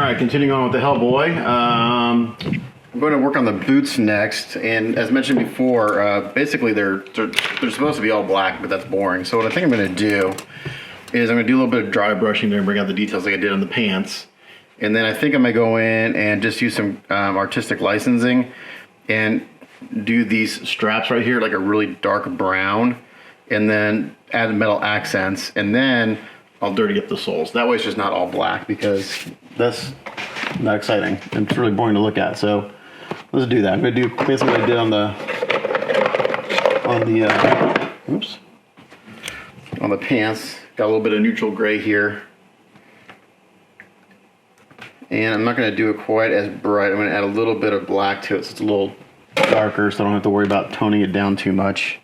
Alright, continuing on with the Hellboy. I'm going to work on the boots next, and as mentioned before, basically they're supposed to be all black, but that's boring. So what I think I'm going to do is I'm going to do a little bit of dry brushing there and bring out the details like I did on the pants. And then I think I'm going to go in and just use some artistic licensing and do these straps right here like a really dark brown, and then add metal accents, and then I'll dirty up the soles. That way it's just not all black, because that's not exciting. It's really boring to look at. So let's do that. I'm going to do basically what I did on the pants. Got a little bit of neutral gray here. And I'm not going to do it quite as bright. I'm going to add a little bit of black to it so it's a little darker, so I don't have to worry about toning it down too much.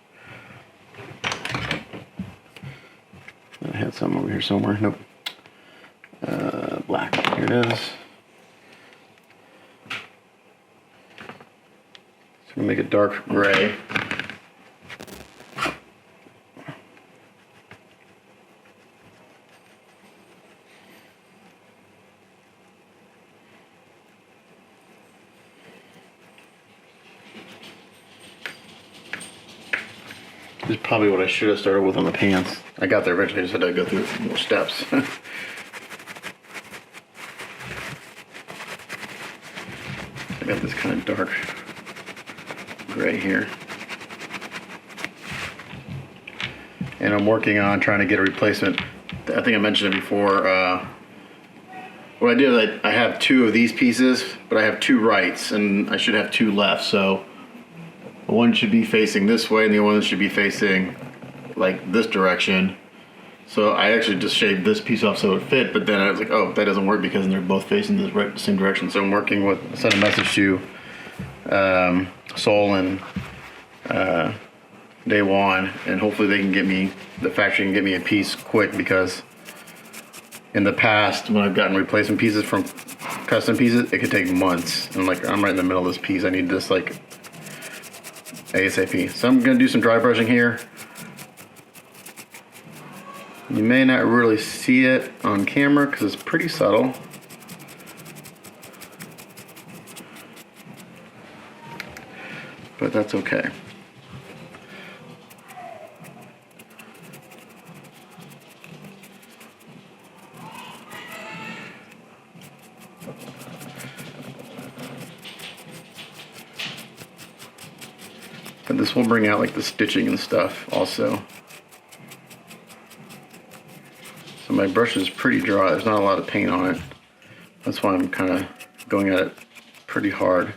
I had some over here somewhere. Nope. Black. Here it is. So I'm going to make it dark gray. This is probably what I should have started with on the pants. I got there eventually, I just had to go through more steps. I got this kind of dark gray here. And I'm working on trying to get a replacement. I think I mentioned it before. What I did is I have two of these pieces, but I have two rights, and I should have two left. So one should be facing this way, and the other one should be facing like this direction. So I actually just shaved this piece off so it would fit, but then I was like, oh, that doesn't work because they're both facing the same direction. So I'm working with, sent a message to Sol and Day One, and hopefully they can get me, the factory can get me a piece quick, because in the past when I've gotten replacement pieces from custom pieces, it could take months. And like, I'm right in the middle of this piece. I need this like ASAP. So I'm gonna do some dry brushing here. You may not really see it on camera because it's pretty subtle. But that's okay. But this will bring out like the stitching and stuff also. So my brush is pretty dry. There's not a lot of paint on it. That's why I'm kind of going at it pretty hard.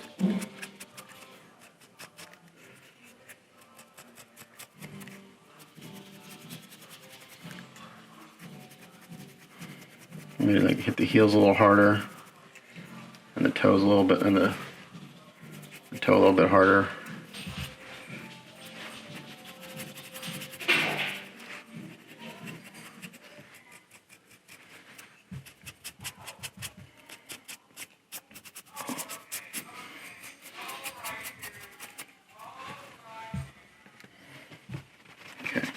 Maybe like hit the heels a little harder, and the toes a little bit, and the toe a little bit harder. Okay.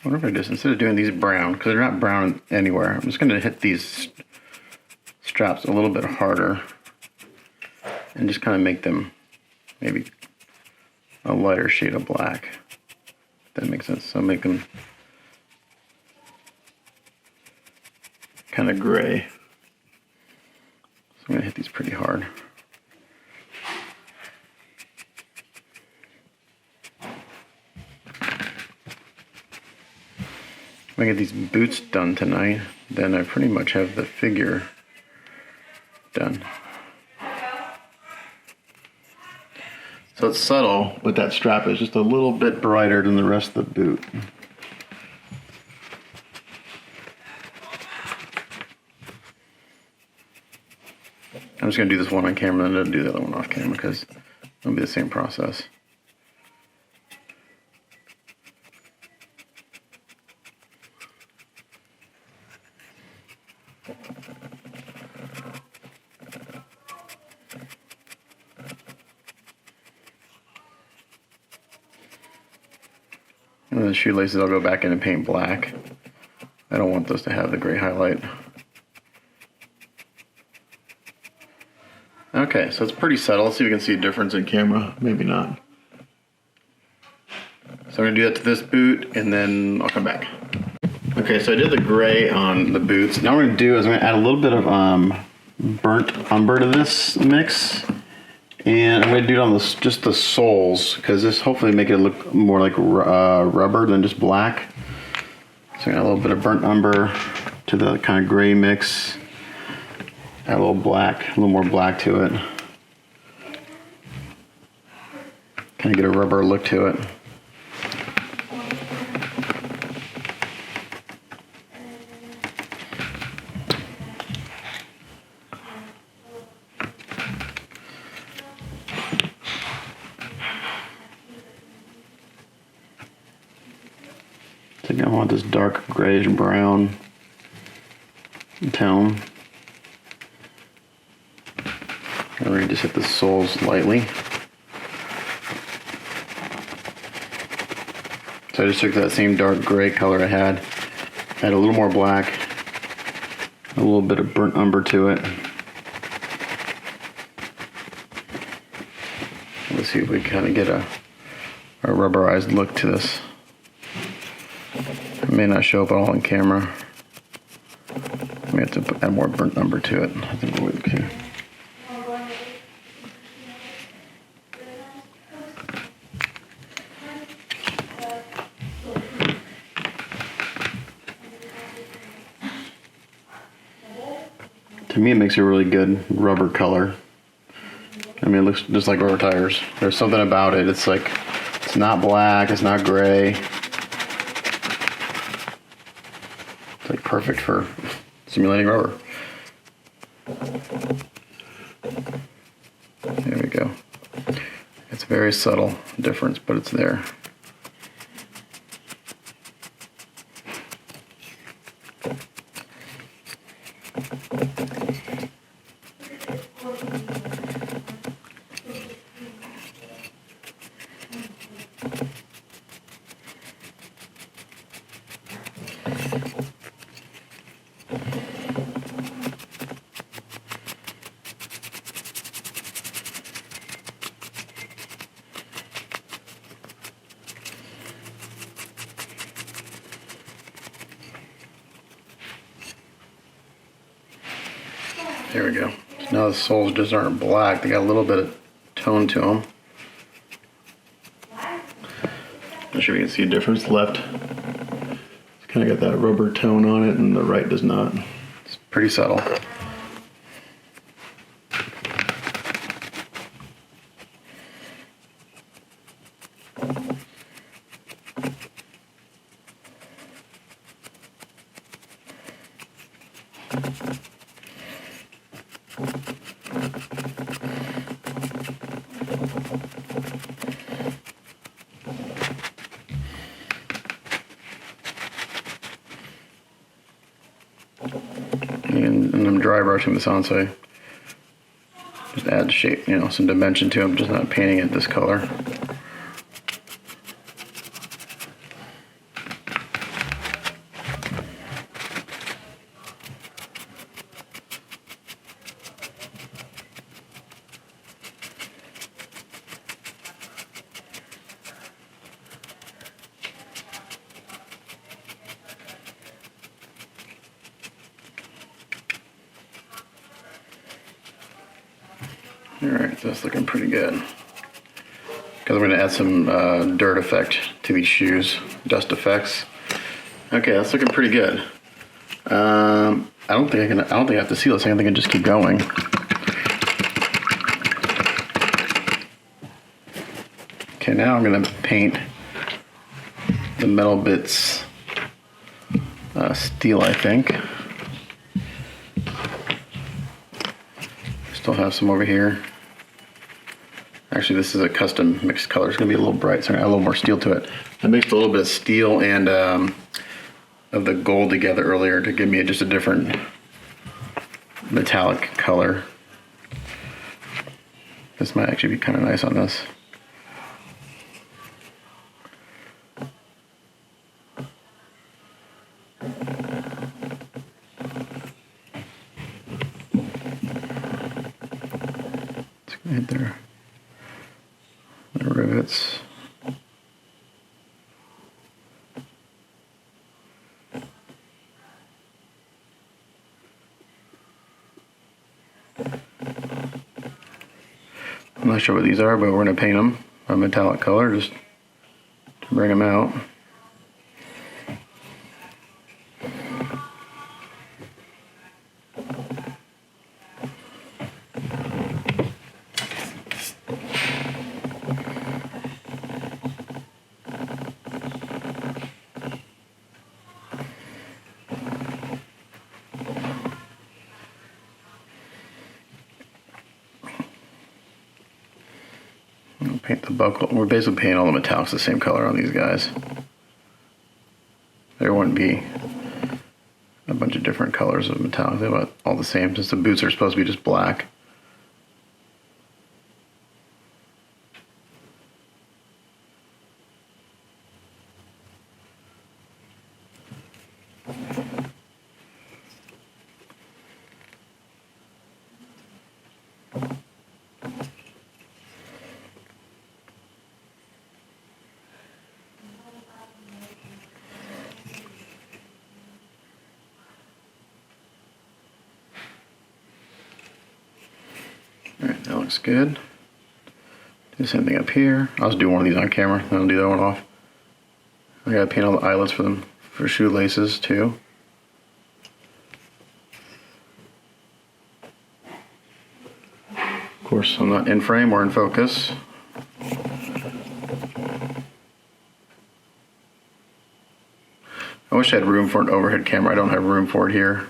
I wonder if I just, instead of doing these brown, because they're not brown anywhere, I'm just going to hit these straps a little bit harder and just kind of make them maybe a lighter shade of black. If that makes sense. So make them kind of gray. So I'm going to hit these pretty hard. If I get these boots done tonight, then I pretty much have the figure done. So it's subtle, but that strap is just a little bit brighter than the rest of the boot. I'm just going to do this one on camera and then do the other one off camera, because it'll be the same process. And then the shoelaces I'll go back in and paint black. I don't want those to have the gray highlight. Okay, so it's pretty subtle. Let's see if we can see a difference in camera. Maybe not. So I'm gonna do that to this boot and then I'll come back. Okay, so I did the gray on the boots. Now what I'm gonna do is I'm gonna add a little bit of burnt umber to this mix. And I'm gonna do it on just the soles, because this hopefully make it look more like rubber than just black. So I got a little bit of burnt umber to the kind of gray mix. Add a little black, a little more black to it. Kind of get a rubber look to it. I think I want this dark grayish brown tone. I'm going to just hit the soles lightly. So I just took that same dark gray color I had, add a little more black, a little bit of burnt umber to it. Let's see if we kind of get a rubberized look to this. It may not show up at all on camera. I may have to add more burnt umber to it. I think we'll be okay. To me, it makes a really good rubber color. I mean, it looks just like rubber tires. There's something about it. It's like, it's not black, it's not gray. It's like perfect for simulating rubber. There we go. It's a very subtle difference, but it's there. There we go. Now the soles just aren't black. They got a little bit of tone to them. Not sure if you can see a difference. Left, it's kind of got that rubber tone on it, and the right does not. It's pretty subtle. And I'm dry brushing this on, so I just add shape, you know, some dimension to it. I'm just not painting it this color. Alright, that's looking pretty good. Because I'm going to add some dirt effect to these shoes, dust effects. Okay, that's looking pretty good. I don't think I have to seal this. I think I can just keep going. Okay, now I'm going to paint the metal bits steel, I think. Still have some over here. Actually, this is a custom mixed color. It's going to be a little bright, so I'm going to add a little more steel to it. I mixed a little bit of steel and of the gold together earlier to give me just a different metallic color. This might actually be kind of nice on this. Right there. The rivets. I'm not sure what these are, but we're going to paint them a metallic color just to bring them out. We'll paint the buckle. We're basically painting all the metallics the same color on these guys. There wouldn't be a bunch of different colors of metallics. They're about all the same, since the boots are supposed to be just black. Alright, that looks good. Do the same thing up here. I'll just do one of these on camera, then I'll do that one off. I gotta paint all the eyelets for them, for shoelaces too. Of course, I'm not in frame or in focus. I wish I had room for an overhead camera. I don't have room for it here.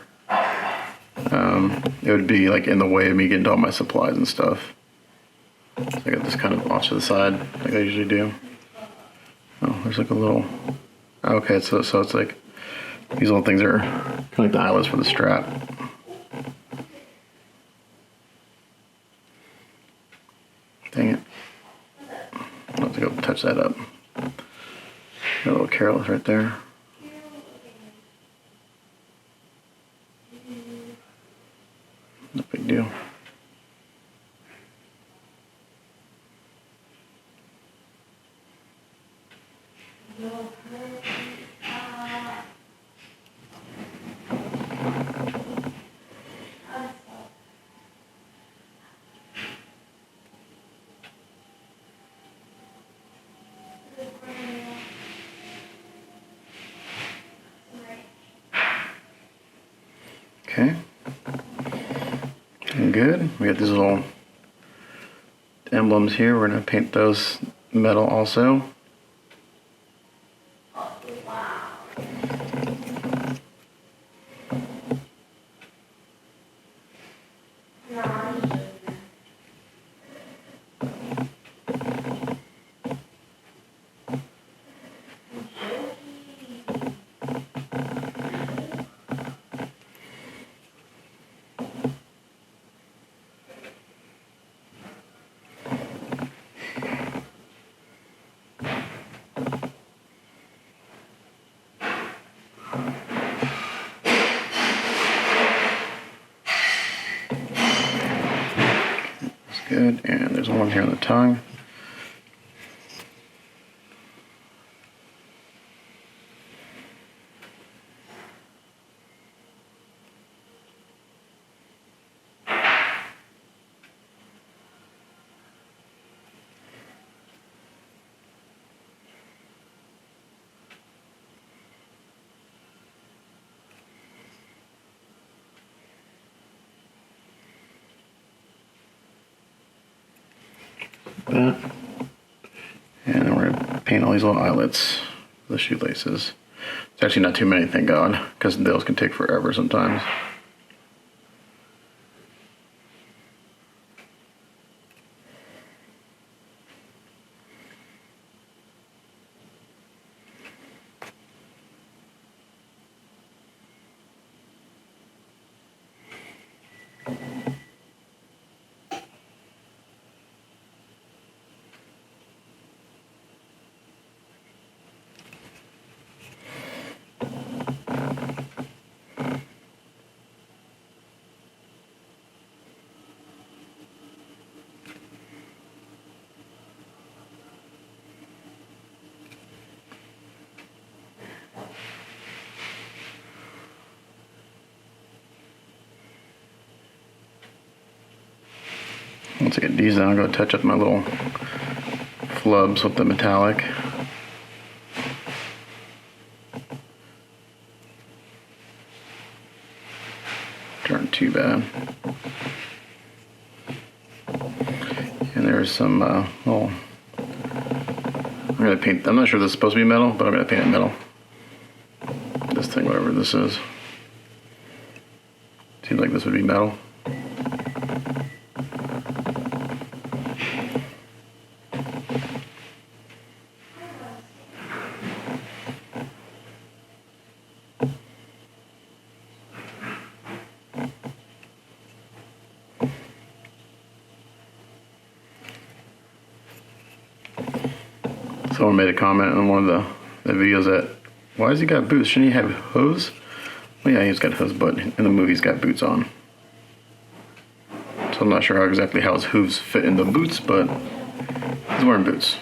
It would be like in the way of me getting to all my supplies and stuff. So I got this kind of off to the side, like I usually do. Oh, there's like a little. Okay, so it's like these little things are kind of like the eyelets for the strap. Dang it! I'll have to go touch that up. Got a little careless right there. No big deal. Okay. And good. We got these little emblems here. We're going to paint those metal also. Good, and there's one here on the tongue. That. And then we're going to paint all these little eyelets, the shoelaces. It's actually not too many, thank God, because those can take forever sometimes. Once I get these down, I'm going to touch up my little flubs with the metallic. Aren't too bad. And there's some little. I'm gonna paint. I'm not sure this is supposed to be metal, but I'm gonna paint it metal. This thing, whatever this is. Seems like this would be metal. Someone made a comment on one of the videos that, why has he got boots? Shouldn't he have hose? Well, yeah, he's got hose, but in the movie he's got boots on. So I'm not sure exactly how his hooves fit in the boots, but he's wearing boots.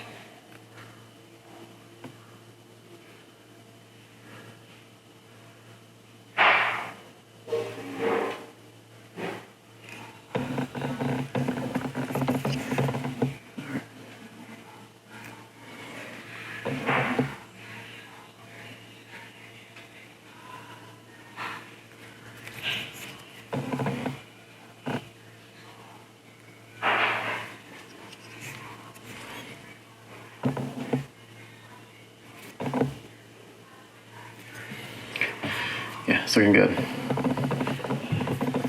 Yeah, it's looking good.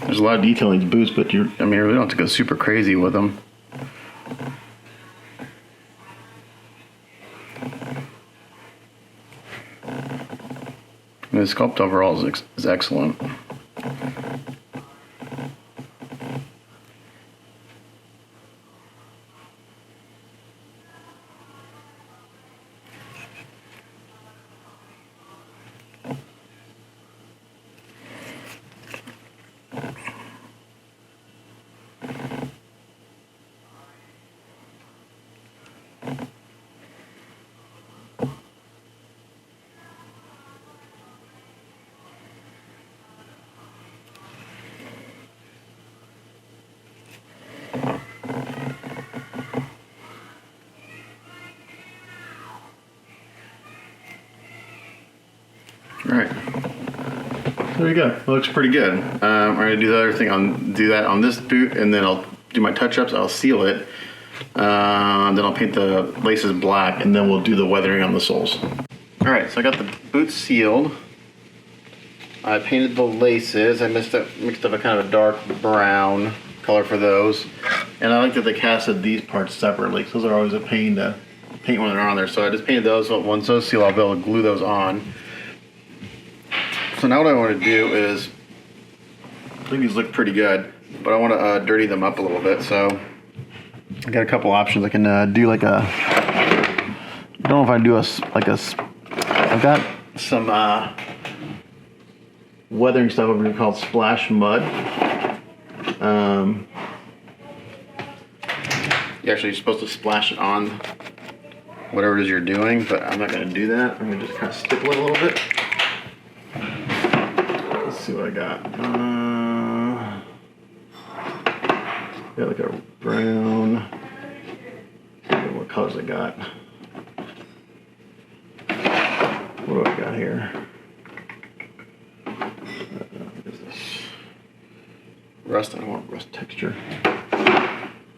There's a lot of detail in these boots, but you really don't have to go super crazy with them. The sculpt overall is excellent. All right, there you go. It looks pretty good. I'm gonna do the other thing do that on this boot, and then I'll do my touch-ups. I'll seal it, then I'll paint the laces black, and then we'll do the weathering on the soles. All right, so I got the boots sealed. I painted the laces. I mixed up a kind of a dark brown color for those, and I like that they casted these parts separately. Those are always a pain to paint when they're on there. So I just painted those. So once those seal, I'll be able to glue those on. So now what I want to do is, I think these look pretty good, but I want to dirty them up a little bit. So I got a couple options. I can do like a, I don't know if I do I've got some weathering stuff over here called Splash Mud. You're actually supposed to splash it on whatever it is you're doing, but I'm not going to do that. I'm going to just kind of stipple it a little bit. See what I got. Got like a brown. What colors I got? What do I got here? What is this? Rust. I don't want rust texture.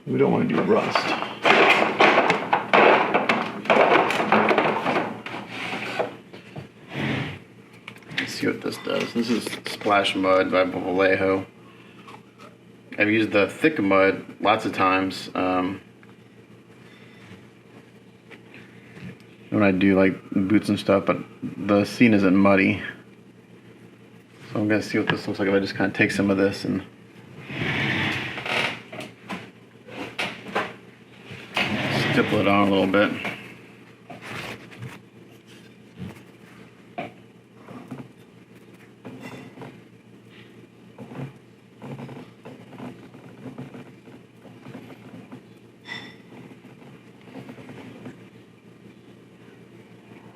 We don't want to do rust. See what this does. This is Splash Mud by Vallejo. I've used the thick mud lots of times when I do like boots and stuff, but the scene isn't muddy. So I'm gonna see what this looks like if I just kind of take some of this and stipple it on a little bit.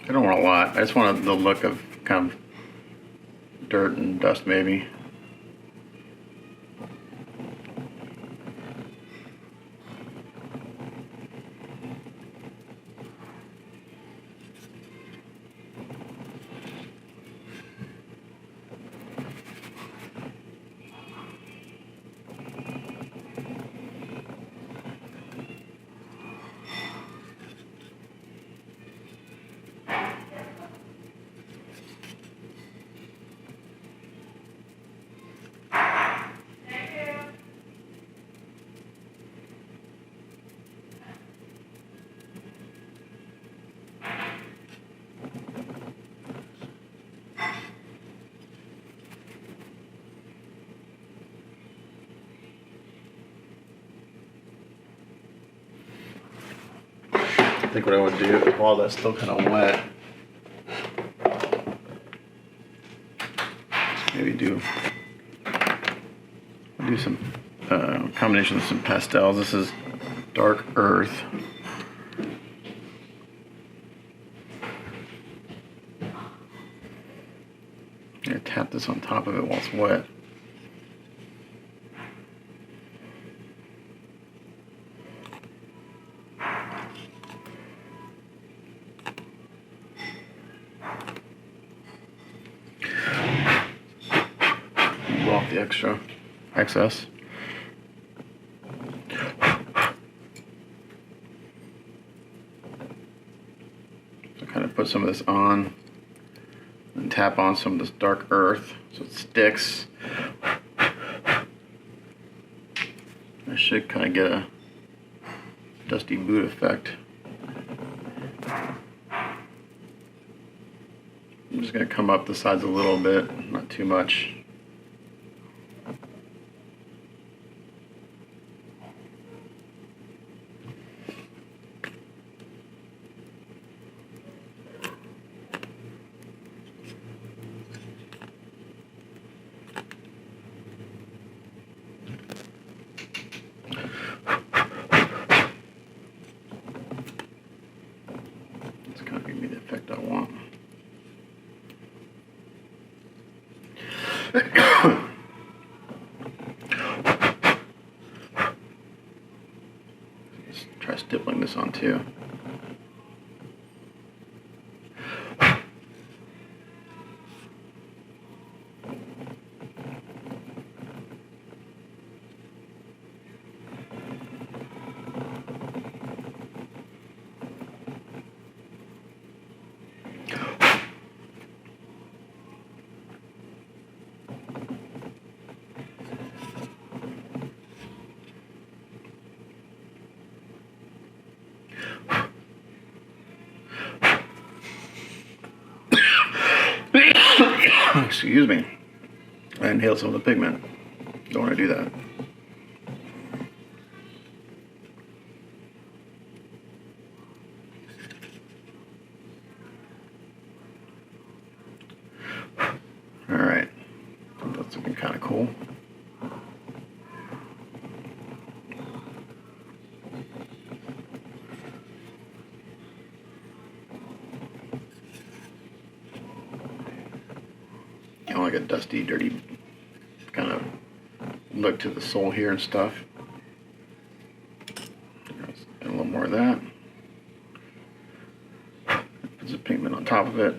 I don't want a lot. I just want the look of kind of dirt and dust, maybe. think what I would do while that's still kind of wet, maybe do some combination of some pastels. This is dark earth. I'm gonna tap this on top of it while it's wet. Off the excess. So kind of put some of this on and tap on some of this dark earth so it sticks. I should kind of get a dusty boot effect. I'm just going to come up the sides a little bit, not too much. It's kind of give me the effect I want. Let's try stippling this on too. Excuse me. I inhaled some of the pigment. Don't want to do that. All right. That's looking kind of cool. Like a dusty, dirty kind of look to the sole here and stuff. Add a little more of that. Put some pigment on top of it.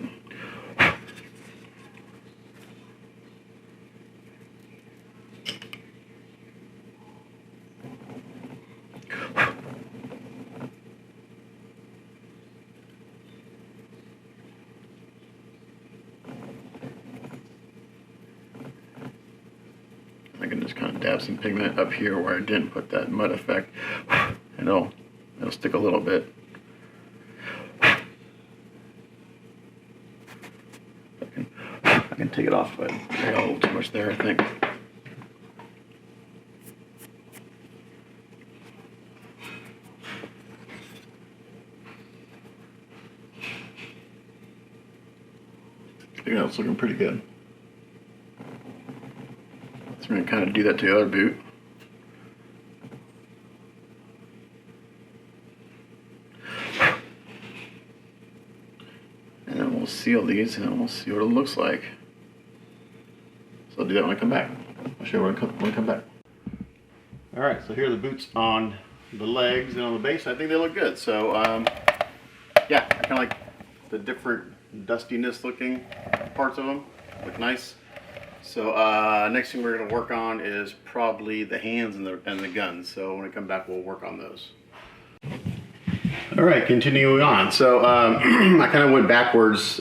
I can just kind of dab some pigment up here where I didn't put that mud effect, and it'll stick a little bit. I can take it off, but I got a little too much there, I think. I think that's looking pretty good. So we're going to kind of do that to the other boot. And then we'll seal these and we'll see what it looks like. So I'll do that when I come back. I'll show you when I come back. Alright, so here are the boots on the legs and on the base. I think they look good. So yeah, I kind of like the different dustiness looking parts of them. Look nice. So next thing we're going to work on is probably the hands and the guns. So when I come back, we'll work on those. All right, continuing on. So I kind of went backwards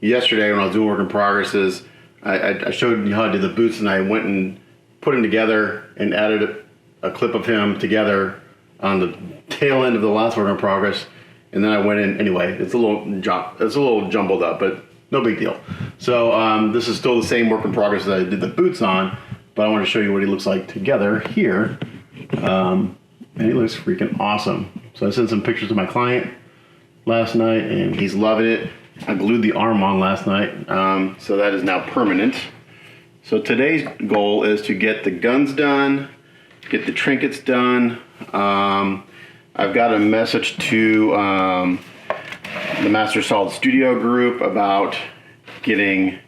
yesterday when I was doing work in progresses. I showed you how to do the boots, and I went and put them together and added a clip of him together on the tail end of the last work in progress. And then I went in anyway. It's a little jumbled up, but no big deal. So this is still the same work in progress that I did the boots on, but I want to show you what he looks like together here. And he looks freaking awesome. So I sent some pictures to my client last night, and he's loving it. I glued the arm on last night, so that is now permanent. So today's goal is to get the guns done, get the trinkets done. I've got a message to the Master Solid Studio group about getting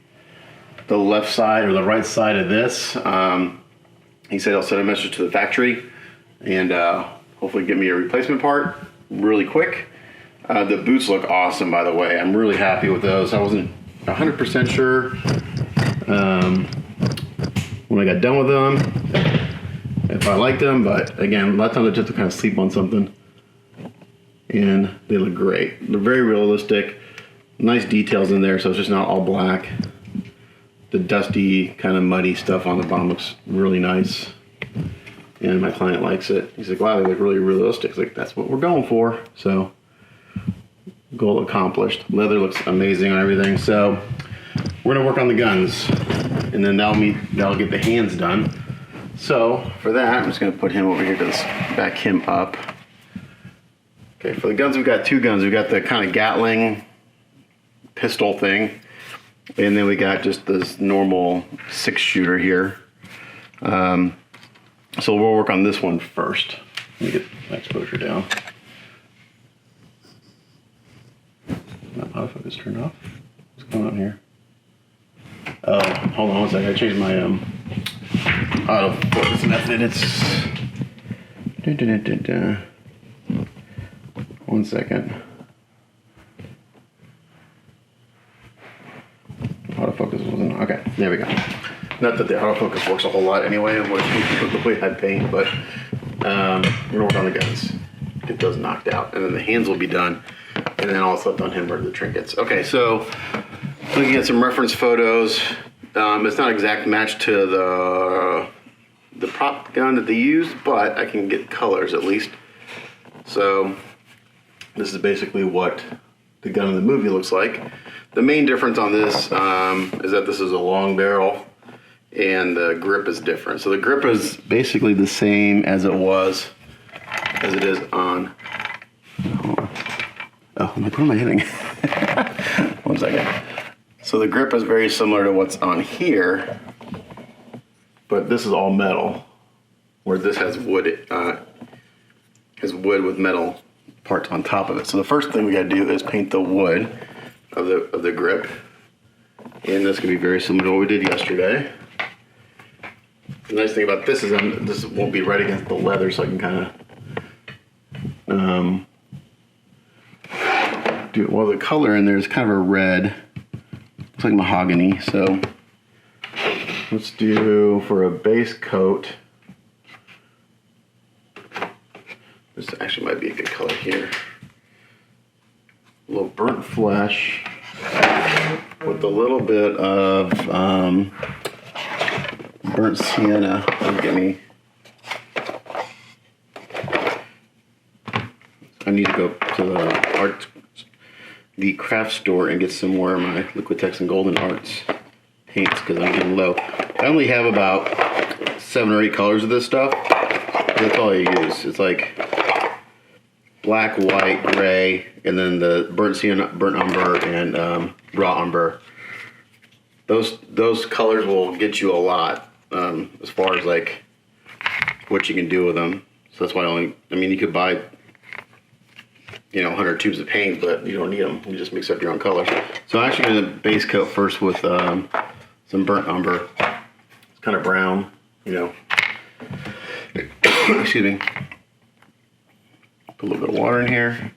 the left side or the right side of this. He said he'll send a message to the factory and hopefully get me a replacement part really quick. The boots look awesome, by the way. I'm really happy with those. I wasn't 100% sure when I got done with them if I liked them, but again, a lot of times I just have to kind of sleep on something, and they look great. They're very realistic, nice details in there, so it's just not all black. The dusty, kind of muddy stuff on the bottom looks really nice, and my client likes it. He's like, wow, they look really realistic. It's like, that's what we're going for. So goal accomplished. Leather looks amazing on everything. So we're gonna work on the guns, and then that'll get the hands done. So for that, I'm just gonna put him over here to back him up. Okay, for the guns, we've got two guns. We've got the kind of Gatling pistol thing, and then we got just this normal 6-shooter here. So we'll work on this one first. Let me get my exposure down. My autofocus turned off. What's going on here? Oh, hold on one second. I changed my autofocus method. It's 1 second. Autofocus wasn't okay. There we go. Not that the autofocus works a whole lot anyway with the way I paint, but we're gonna work on the guns, get those knocked out, and then the hands will be done, and then also done him for the trinkets. Okay, so looking at some reference photos. It's not an exact match to the prop gun that they used, but I can get colors at least. So this is basically what the gun in the movie looks like. The main difference on this is that this is a long barrel and the grip is different. So the grip is basically the same as it is on. Oh, I'm like, what am I hitting? 1 second. So the grip is very similar to what's on here, but this is all metal, where this has wood with metal parts on top of it. So the first thing we got to do is paint the wood of the grip, and this could be very similar to what we did yesterday. The nice thing about this is this won't be right against the leather, so I can kind of do it. Well, the color in there is kind of a red. Looks like mahogany. So let's do, for a base coat, this actually might be a good color here. A little burnt flesh with a little bit of burnt sienna. Get me. I need to go to the craft store and get some more of my Liquitex and Golden Arts paints because I'm getting low. I only have about 7 or 8 colors of this stuff. That's all I use. It's like black, white, gray, and then the burnt sienna, burnt umber, and raw umber. Those colors will get you a lot as far as like what you can do with them. So that's why you could buy 100 tubes of paint, but you don't need them. You just mix up your own colors. So I'm actually going to base coat first with some burnt umber. It's kind of brown, Excuse me. Put a little bit of water in here.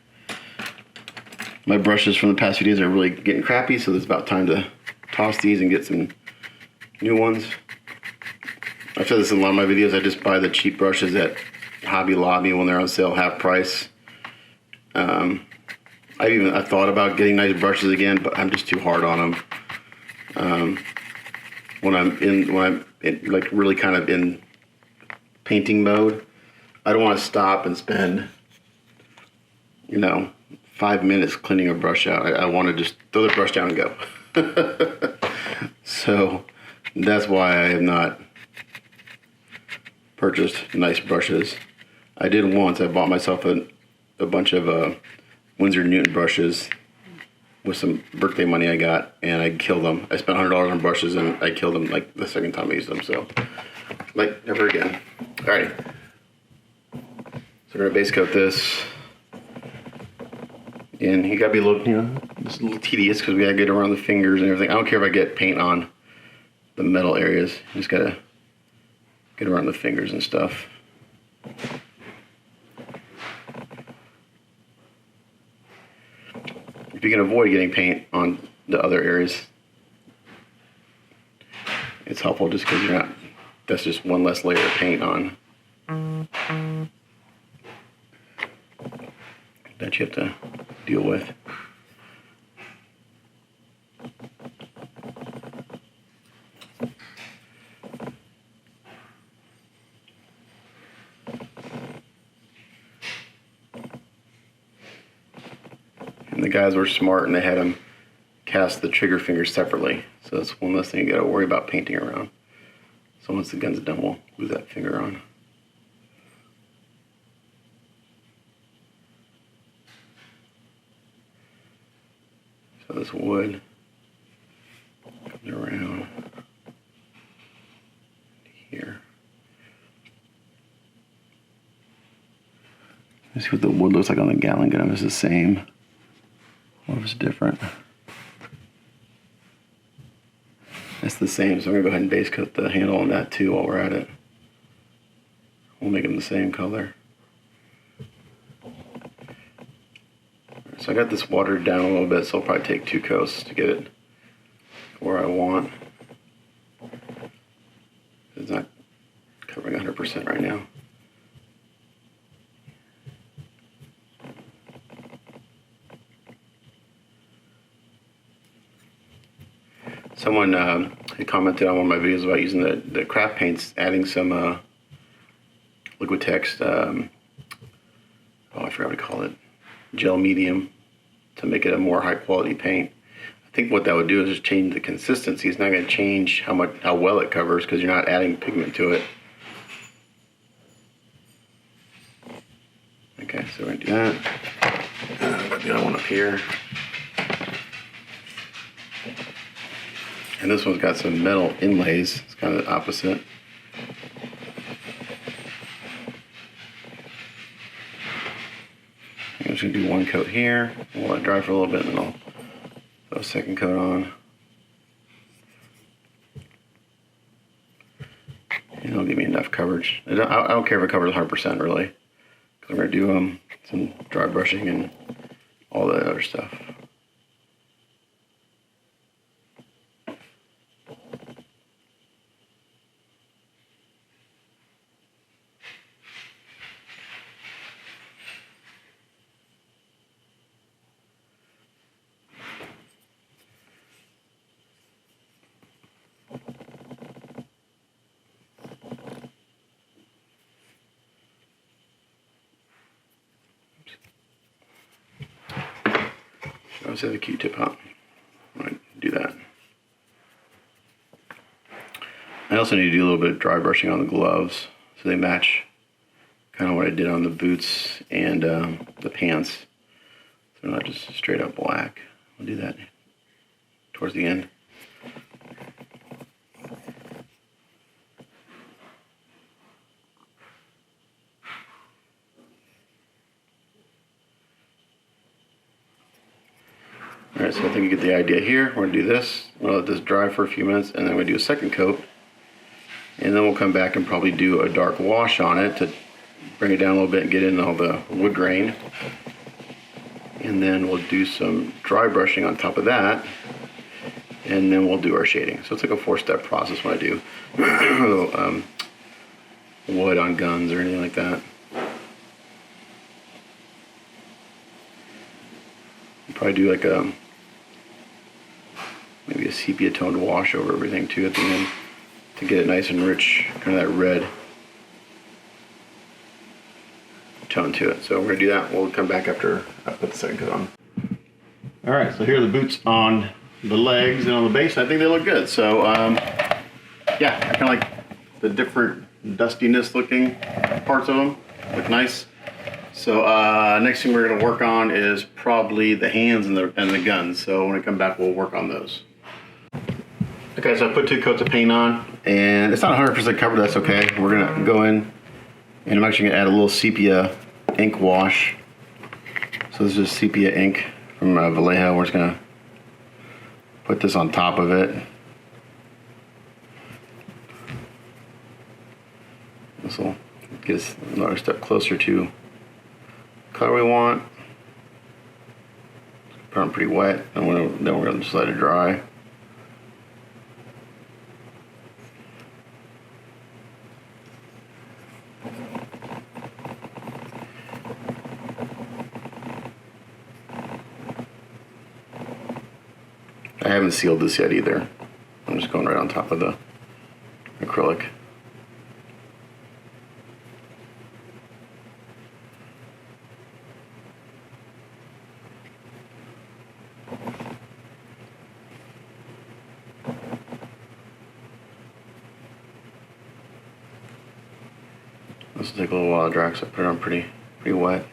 My brushes from the past few days are really getting crappy, so it's about time to toss these and get some new ones. I've said this in a lot of my videos. I just buy the cheap brushes at Hobby Lobby when they're on sale, half price. I thought about getting nice brushes again, but I'm just too hard on them. When I'm in like really kind of in painting mode, I don't want to stop and spend 5 minutes cleaning a brush out. I want to just throw the brush down and go. So that's why I have not purchased nice brushes. I did once. I bought myself a bunch of Winsor Newton brushes with some birthday money I got, and I killed them. I spent $100 on brushes, and I killed them like the second time I used them. So, like, never again. Alrighty. So we're gonna base coat this, and you gotta be a little, you know, just a little tedious because we gotta get around the fingers and everything. I don't care if I get paint on the metal areas. You just gotta get around the fingers and stuff. If you can avoid getting paint on the other areas, it's helpful just because you're not, that's just one less layer of paint on that you have to deal with. And the guys were smart and they had them cast the trigger fingers separately. So that's one less thing you gotta worry about painting around. So once the gun's done, we'll glue that finger on. So this wood comes around here. Let's see what the wood looks like on the Gatling gun. If it's the same or if it's different. It's the same, so I'm gonna go ahead and base coat the handle on that too while we're at it. We'll make them the same color. So I got this watered down a little bit, so I'll probably take 2 coats to get it where I want. It's not covering 100% right now. Someone had commented on one of my videos about using the craft paints, adding some Liquitex, I forgot what to call it, gel medium, to make it a more high quality paint. I think what that would do is just change the consistency. It's not going to change how well it covers because you're not adding pigment to it. Okay, so we're going to do that. Got the other one up here. And this one's got some metal inlays. It's kind of the opposite. I'm just going to do 1 coat here. We'll let it dry for a little bit, and then I'll throw a second coat on. And it'll give me enough coverage. I don't care if it covers 100% really, because I'm going to do some dry brushing and all that other stuff. I always have the Q-tip out when I do that. I also need to do a little bit of dry brushing on the gloves so they match kind of what I did on the boots and the pants. So they're not just straight up black. I'll do that towards the end. Alright, so I think you get the idea here. We're going to do this. We'll let this dry for a few minutes, and then we'll do a second coat. And then we'll come back and probably do a dark wash on it to bring it down a little bit and get in all the wood grain. And then we'll do some dry brushing on top of that. And then we'll do our shading. So it's like a 4-step process when I do wood on guns or anything like that. You probably do like maybe a sepia toned wash over everything too at the end to get it nice and rich, kind of that red tone to it. So we're going to do that. We'll come back after I put the second coat on. Alright, so here are the boots on the legs and on the base. I think they look good. So yeah, I kind of like the different dustiness looking parts of them. Look nice. So next thing we're going to work on is probably the hands and the guns. So when I come back, we'll work on those. Okay, so I put 2 coats of paint on, and it's not 100% covered. That's okay. We're going to go in, and I'm actually going to add a little sepia ink wash. So this is sepia ink from Vallejo. We're just going to put this on top of it. This will get us another step closer to the color we want. Put on pretty wet, and then we're going to just let it dry. I haven't sealed this yet either. I'm just going right on top of the acrylic. This will take a little while to dry because I put it on pretty wet.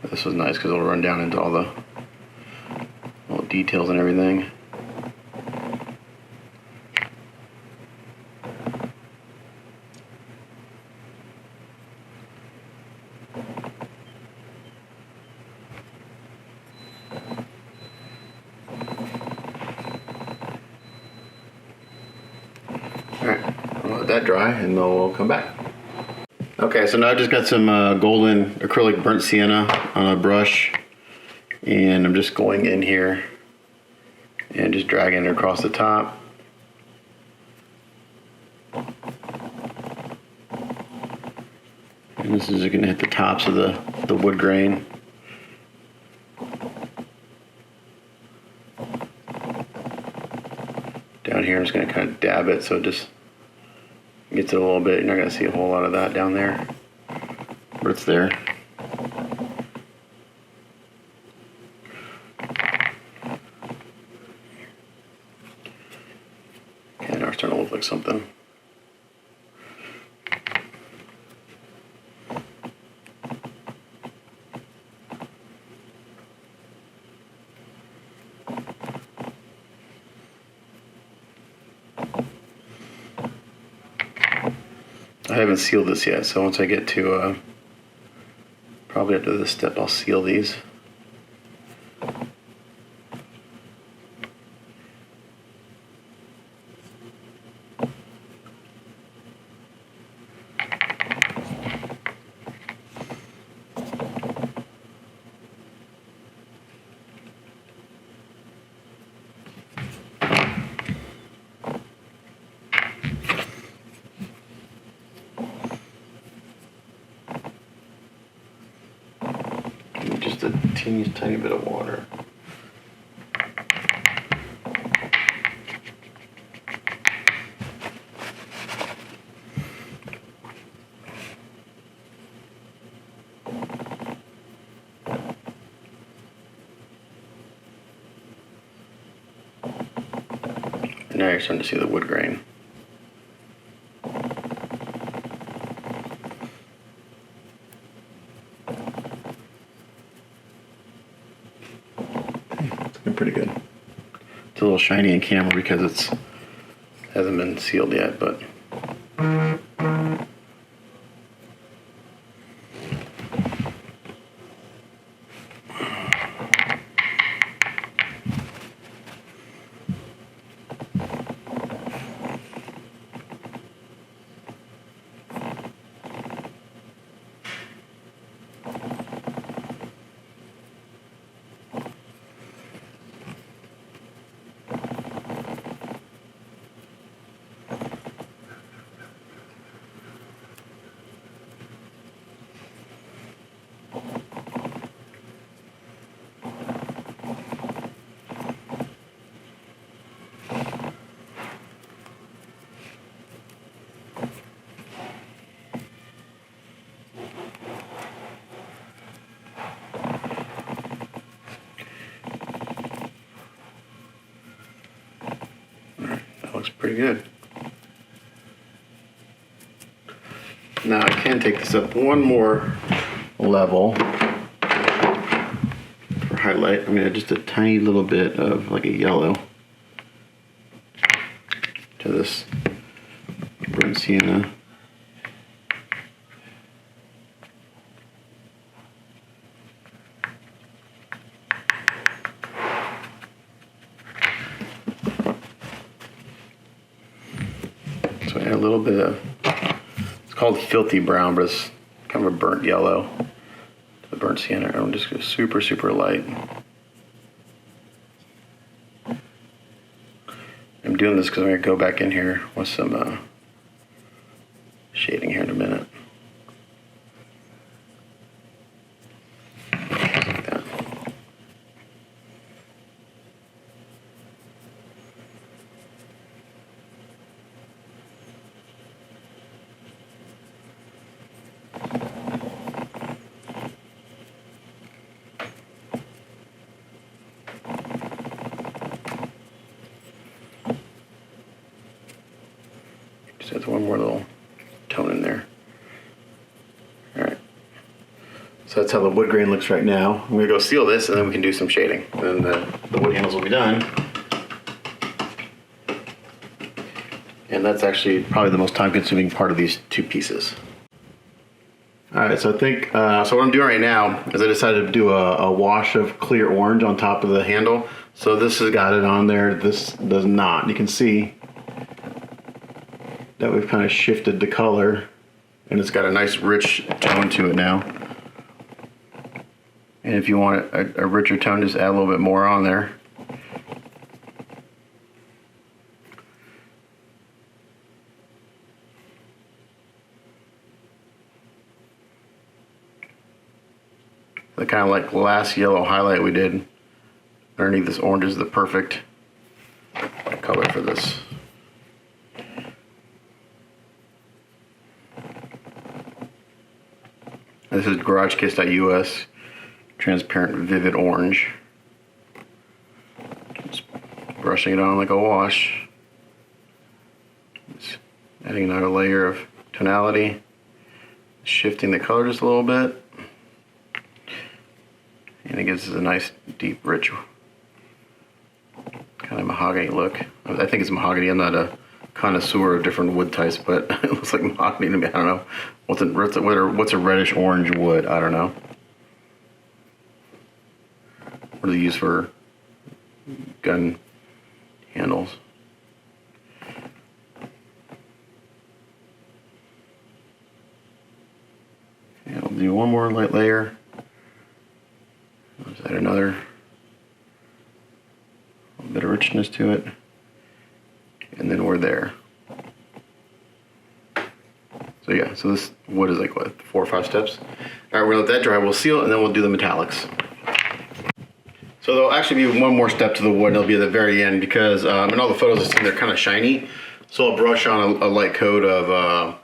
This was nice because it'll run down into all the little details and everything. Alright, I'll let that dry and then we'll come back. Okay, so now I just got some golden acrylic burnt sienna on a brush, and I'm just going in here and just dragging it across the top. And this is going to hit the tops of the wood grain. Down here I'm just going to kind of dab it so it just gets it a little bit. You're not going to see a whole lot of that down there, but it's there. Okay, now it's starting to look like something. I haven't sealed this yet, so once I get to probably after this step, I'll seal these. Just a tiny bit of water. And now you're starting to see the wood grain. Pretty good. It's a little shiny in camera because it's hasn't been sealed yet, but looks pretty good. Now I can take this up one more level for highlight. I'm gonna add just a tiny little bit of like a yellow to this burnt sienna. So add a little bit of, it's called filthy brown, but it's kind of a burnt yellow to the burnt sienna. I'm just go super, super light. I'm doing this because I'm going to go back in here with some shading here in a minute. Like that. Just add one more little tone in there. Alright. So that's how the wood grain looks right now. I'm going to go seal this and then we can do some shading. Then the wood handles will be done. And that's actually probably the most time consuming part of these two pieces. Alright, so I think, so what I'm doing right now is I decided to do a wash of clear orange on top of the handle. So this has got it on there, this does not. You can see that we've kind of shifted the color and it's got a nice rich tone to it now. And if you want a richer tone, just add a little bit more on there. The kind of like last yellow highlight we did underneath this orange is the perfect color for this. This is GarageKits.us, transparent vivid orange. Just brushing it on like a wash. Just adding another layer of tonality, shifting the color just a little bit. And it gives us a nice, deep, rich, kind of mahogany look. I think it's mahogany. I'm not a connoisseur of different wood types, but it looks like mahogany to me. I don't know. What's a reddish orange wood? I don't know. What do they use for gun handles? And I'll do one more light layer. Let's add another bit of richness to it. And then we're there. So yeah, so this wood is like what, 4 or 5 steps? All right, we're gonna let that dry, we'll seal, and then we'll do the metallics. So there'll actually be one more step to the wood, and it'll be at the very end because in all the photos I've seen, they're kind of shiny. So I'll brush on a light coat of,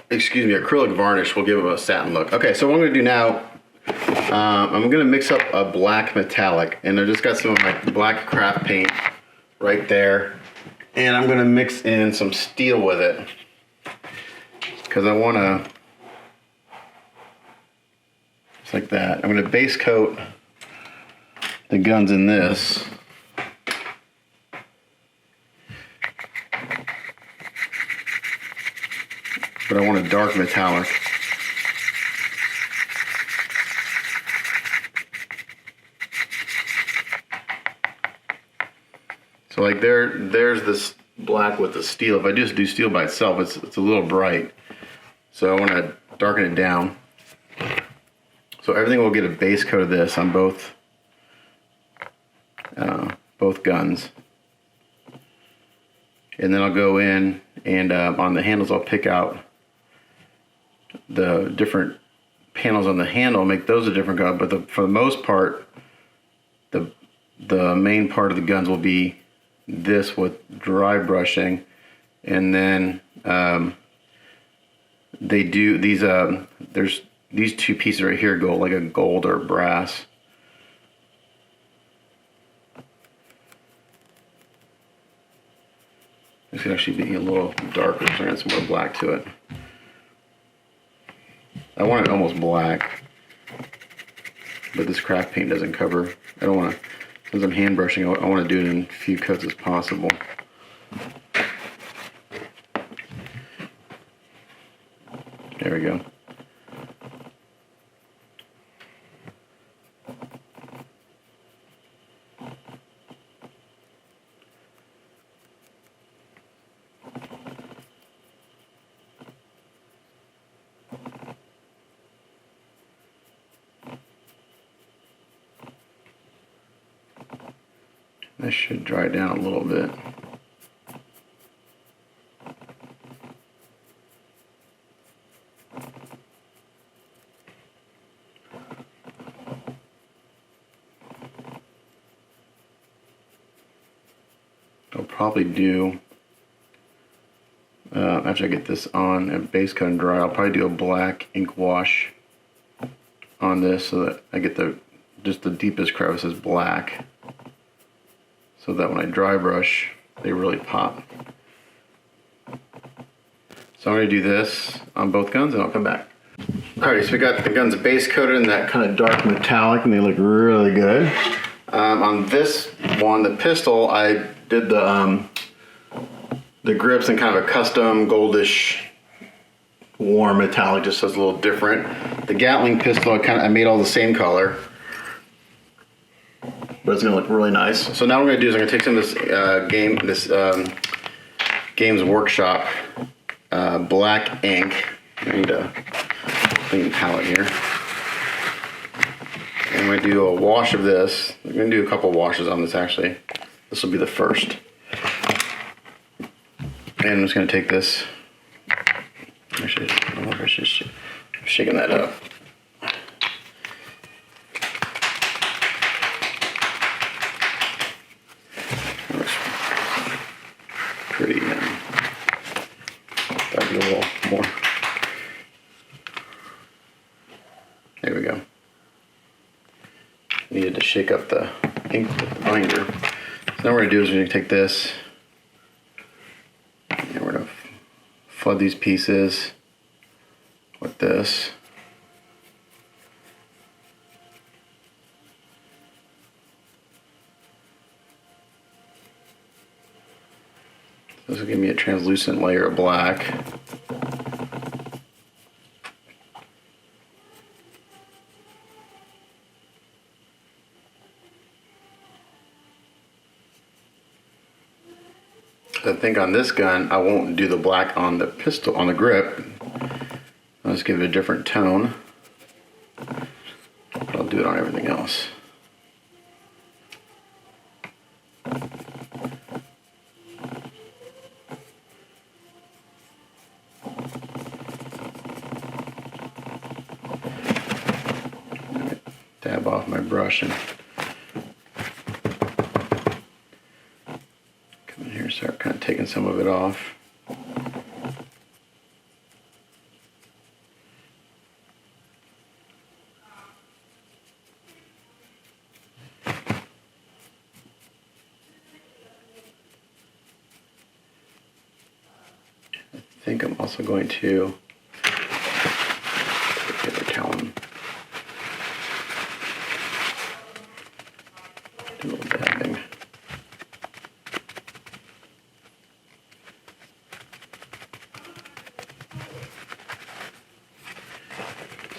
acrylic varnish will give it a satin look. Okay, so what I'm gonna do now, I'm gonna mix up a black metallic, and I just got some of my black craft paint right there. And I'm gonna mix in some steel with it because I wanna, just like that. I'm gonna base coat the guns in this. But I want a dark metallic. So like there's this black with the steel. If I just do steel by itself, it's a little bright. So I want to darken it down. So everything will get a base coat of this on both guns. And then I'll go in and on the handles I'll pick out the different panels on the handle, make those a different color. But for the most part, the main part of the guns will be this with dry brushing, and then they do these there's these two pieces right here go like a gold or brass. could actually be a little darker, so I add some more black to it. I want it almost black, but this craft paint doesn't cover. I don't want to, since I'm hand brushing, I want to do it in as few coats as possible. There we go. This should dry down a little bit. I'll probably do, after I get this on a base coat and dry, I'll probably do a black ink wash on this so that I get just the deepest crevices black, so that when I dry brush, they really pop. So I'm going to do this on both guns and I'll come back. Alrighty, so we got the guns base coated in that kind of dark metallic and they look really good. On this one, the pistol, I did the grips in kind of a custom goldish warm metallic, just so it's a little different. The Gatling pistol, I made all the same color, but it's gonna look really nice. So now what I'm gonna do is I'm gonna take some of this Games Workshop black ink. I need a clean palette here. And I'm gonna do a wash of this. I'm gonna do a couple washes on this actually. This will be the first. And I'm just gonna take this. Actually, I don't know if I should shaking that up. That looks pretty. That'd be a little more. There we go. Needed to shake up the ink with the binder. So now what we're gonna do is we're gonna take this and we're gonna flood these pieces with this. This will give me a translucent layer of black. I think on this gun, I won't do the black on the pistol, on the grip. I'll just give it a different tone. But I'll do it on everything else. Dab off my brush and come in here and start kind of taking some of it off. I think I'm also going to take the other towel and do a little dabbing.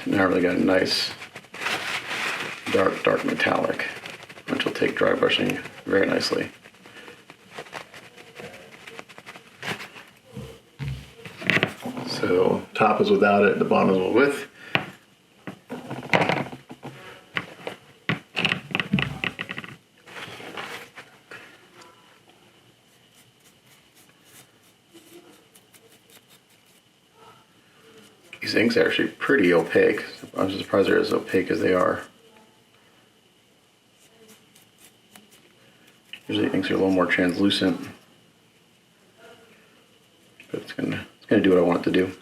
So now I really got a nice dark metallic, which will take dry brushing very nicely. So top is without it, the bottom is with. These inks are actually pretty opaque. I'm surprised they're as opaque as they are. Usually inks are a little more translucent, but it's gonna do what I want it to do.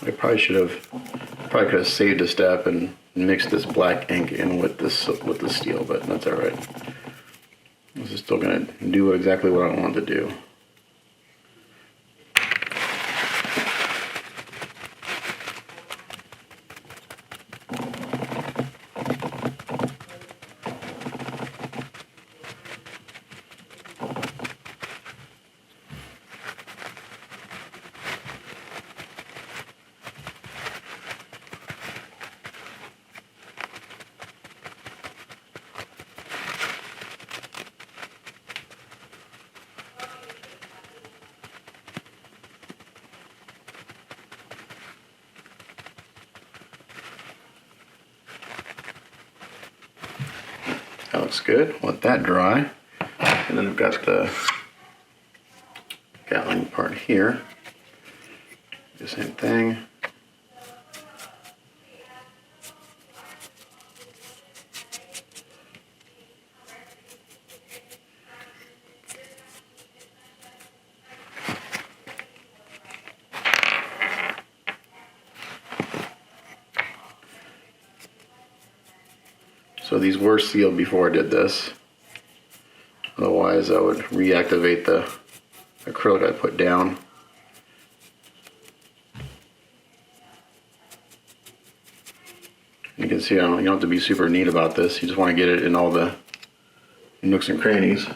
I probably could have saved a step and mixed this black ink in with the steel, but that's all right. This is still gonna do exactly what I want to do. That looks good. Let that dry. And then I've got the Gatling part here. The same thing. So these were sealed before I did this. Otherwise I would reactivate the acrylic I put down. You can see you don't have to be super neat about this. You just want to get it in all the nooks and crannies.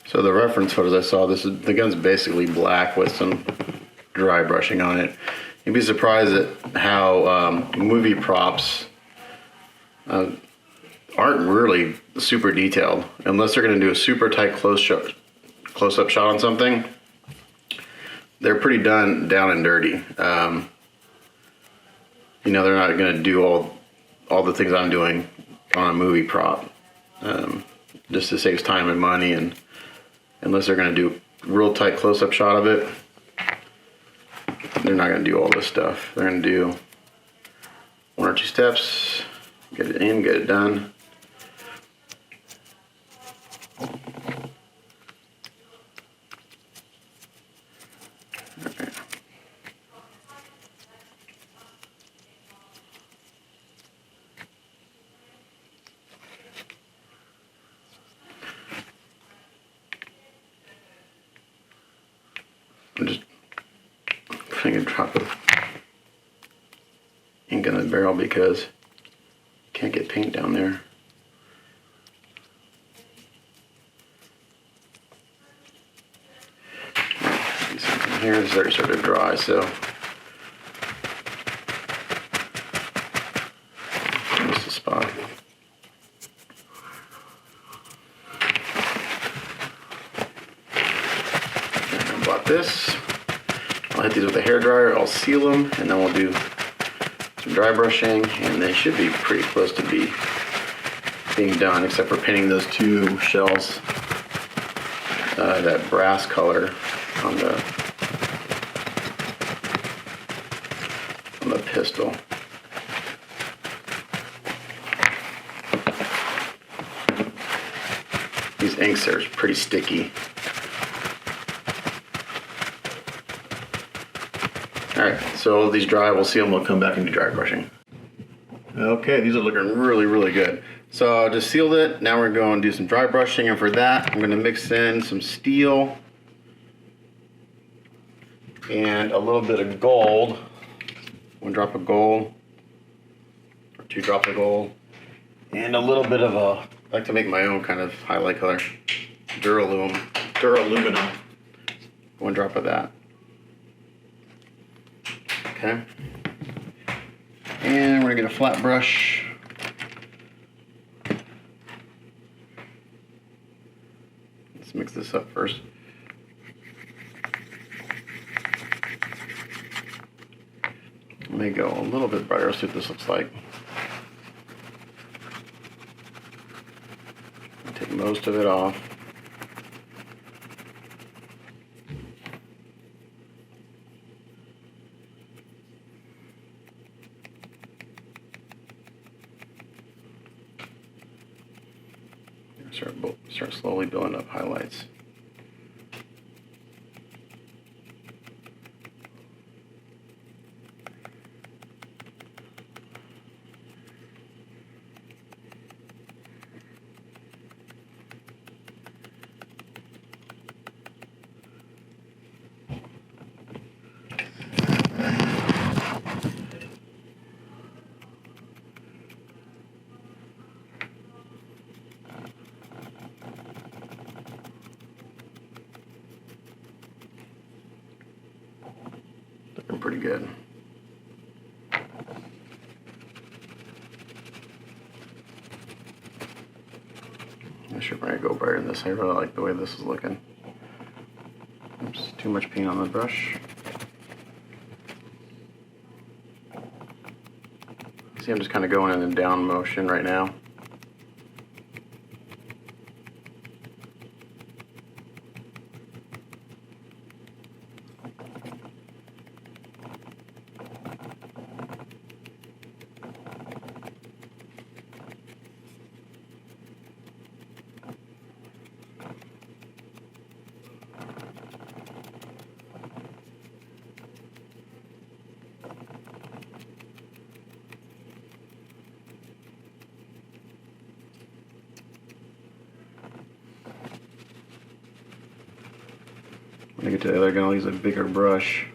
So the reference photos I saw, the gun's basically black with some dry brushing on it. You'd be surprised at how movie props aren't really super detailed unless they're going to do a super tight close-up shot on something. They're pretty down and dirty. You know, they're not going to do all the things I'm doing on a movie prop, just to save time and money, and unless they're going to do a real tight close-up shot of it, they're not going to do all this stuff. They're going to do 1 or 2 steps, get it in, get it done. I'm just putting a drop of ink in the barrel because you can't get paint down there. Do something here. It's already started to dry, so this is the spot. Bought this. I'll hit these with a hairdryer, I'll seal them, and then we'll do some dry brushing, and they should be pretty close to being done, except for painting those 2 shells that brass color on the pistol. These inks are pretty sticky. Alright, so these dry, we'll see them, we'll come back and do dry brushing. Okay, these are looking really, really good. So I just sealed it, now we're going to do some dry brushing, and for that, I'm going to mix in some steel and a little bit of gold. 1 drop of gold, or 2 drops of gold, and a little bit of I like to make my own kind of highlight color, Duraluminum. 1 drop of that. Okay, and we're gonna get a flat brush. Let's mix this up first. may go a little bit brighter. Let's see what this looks like. Take most of it off. Start slowly building up highlights. Looking pretty good. I should probably go brighter than this. I really like the way this is looking. Oops, too much paint on the brush. See, I'm just kind of going in a down motion right now. When I get to the other gun, I'll use a bigger brush.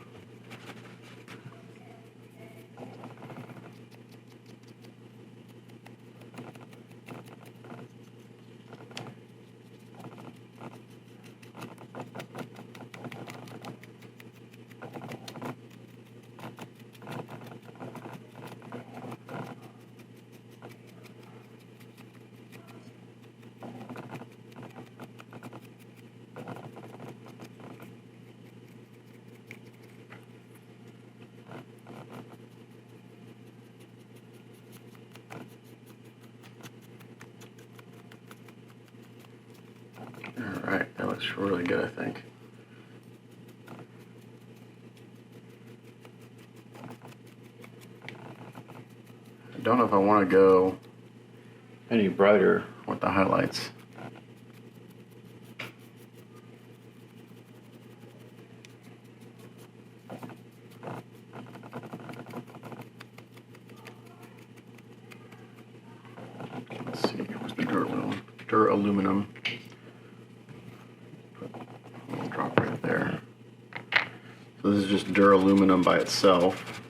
Alright, that looks really good, I think. I don't know if I want to go any brighter with the highlights. Let's see, where's the duraluminum? I'll drop right there. So this is just duraluminum by itself.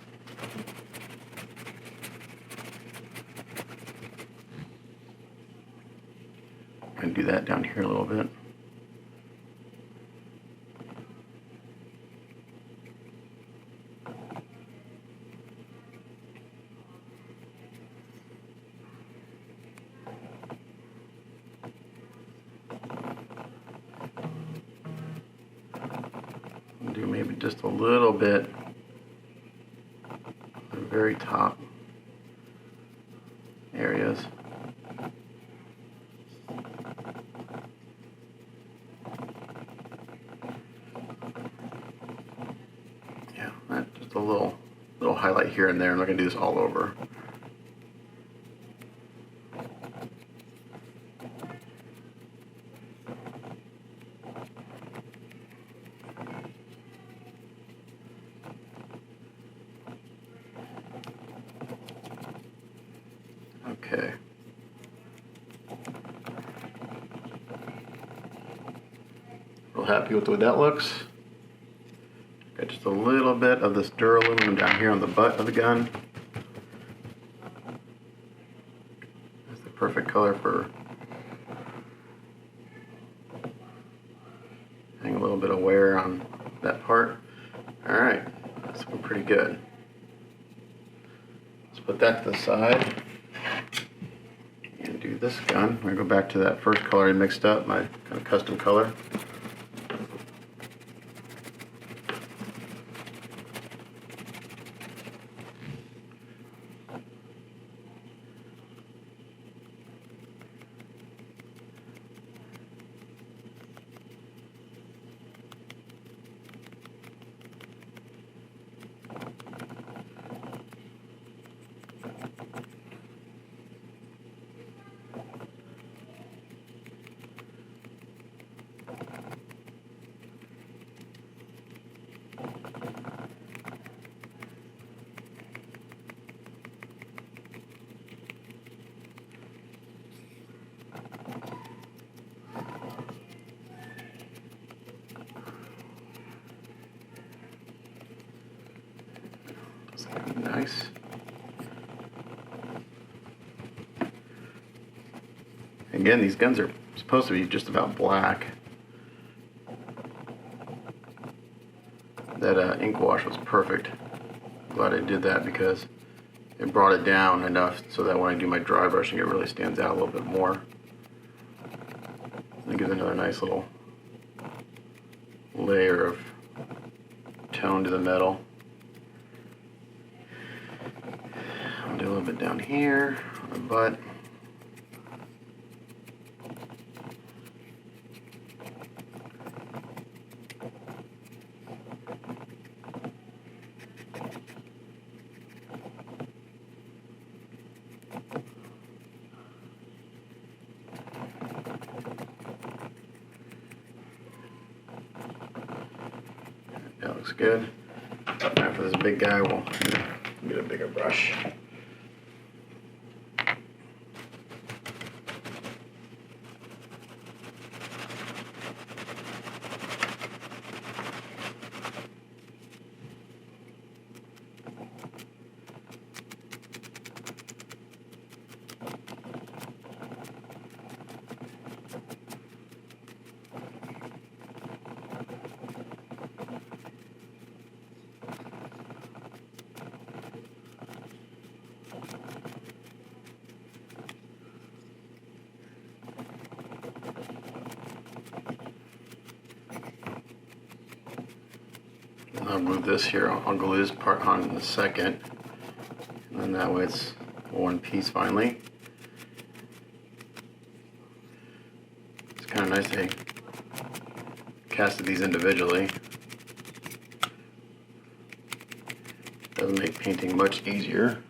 I'm going to do that down here a little bit. Do maybe just a little bit at the very top areas. Yeah, just a little highlight here and there. I'm not going to do this all over. Okay. Real happy with the way that looks. Got just a little bit of this duraluminum down here on the butt of the gun. That's the perfect color for having a little bit of wear on that part. Alright, that's looking pretty good. Let's put that to the side. And do this gun. I'm going to go back to that first color I mixed up, my kind of custom color. Nice. Again, these guns are supposed to be just about black. That ink wash was perfect. I'm glad I did that because it brought it down enough so that when I do my dry brushing it really stands out a little bit more. It gives another nice little layer of tone to the metal. I'll do a little bit down here on the butt. That looks good. Now for this big guy, we'll get a bigger brush. I'll glue this here. I'll glue this part on in a second, and then that way it's one piece finally. It's kind of nice they casted these individually. Doesn't make painting much easier.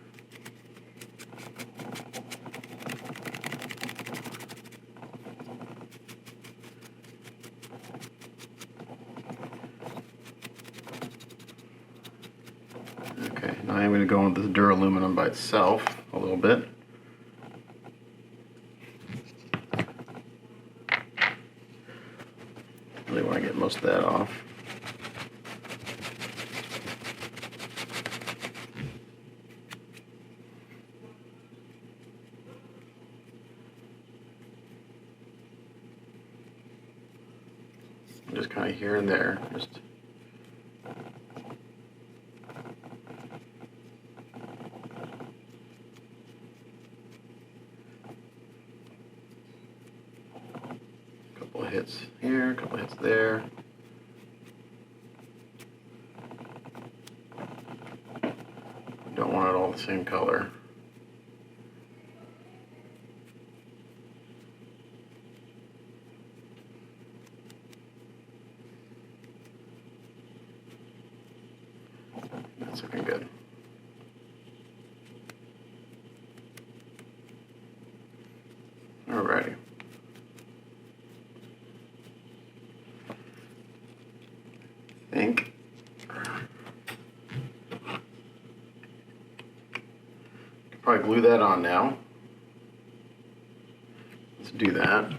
Okay, now I'm going to go into the duraluminum by itself a little bit. Really want to get most of that off. Just kind of here and there, just a couple of hits here, a couple of hits there. You don't want it all the same color. That's looking good. Alrighty. I think probably glue that on now. Let's do that.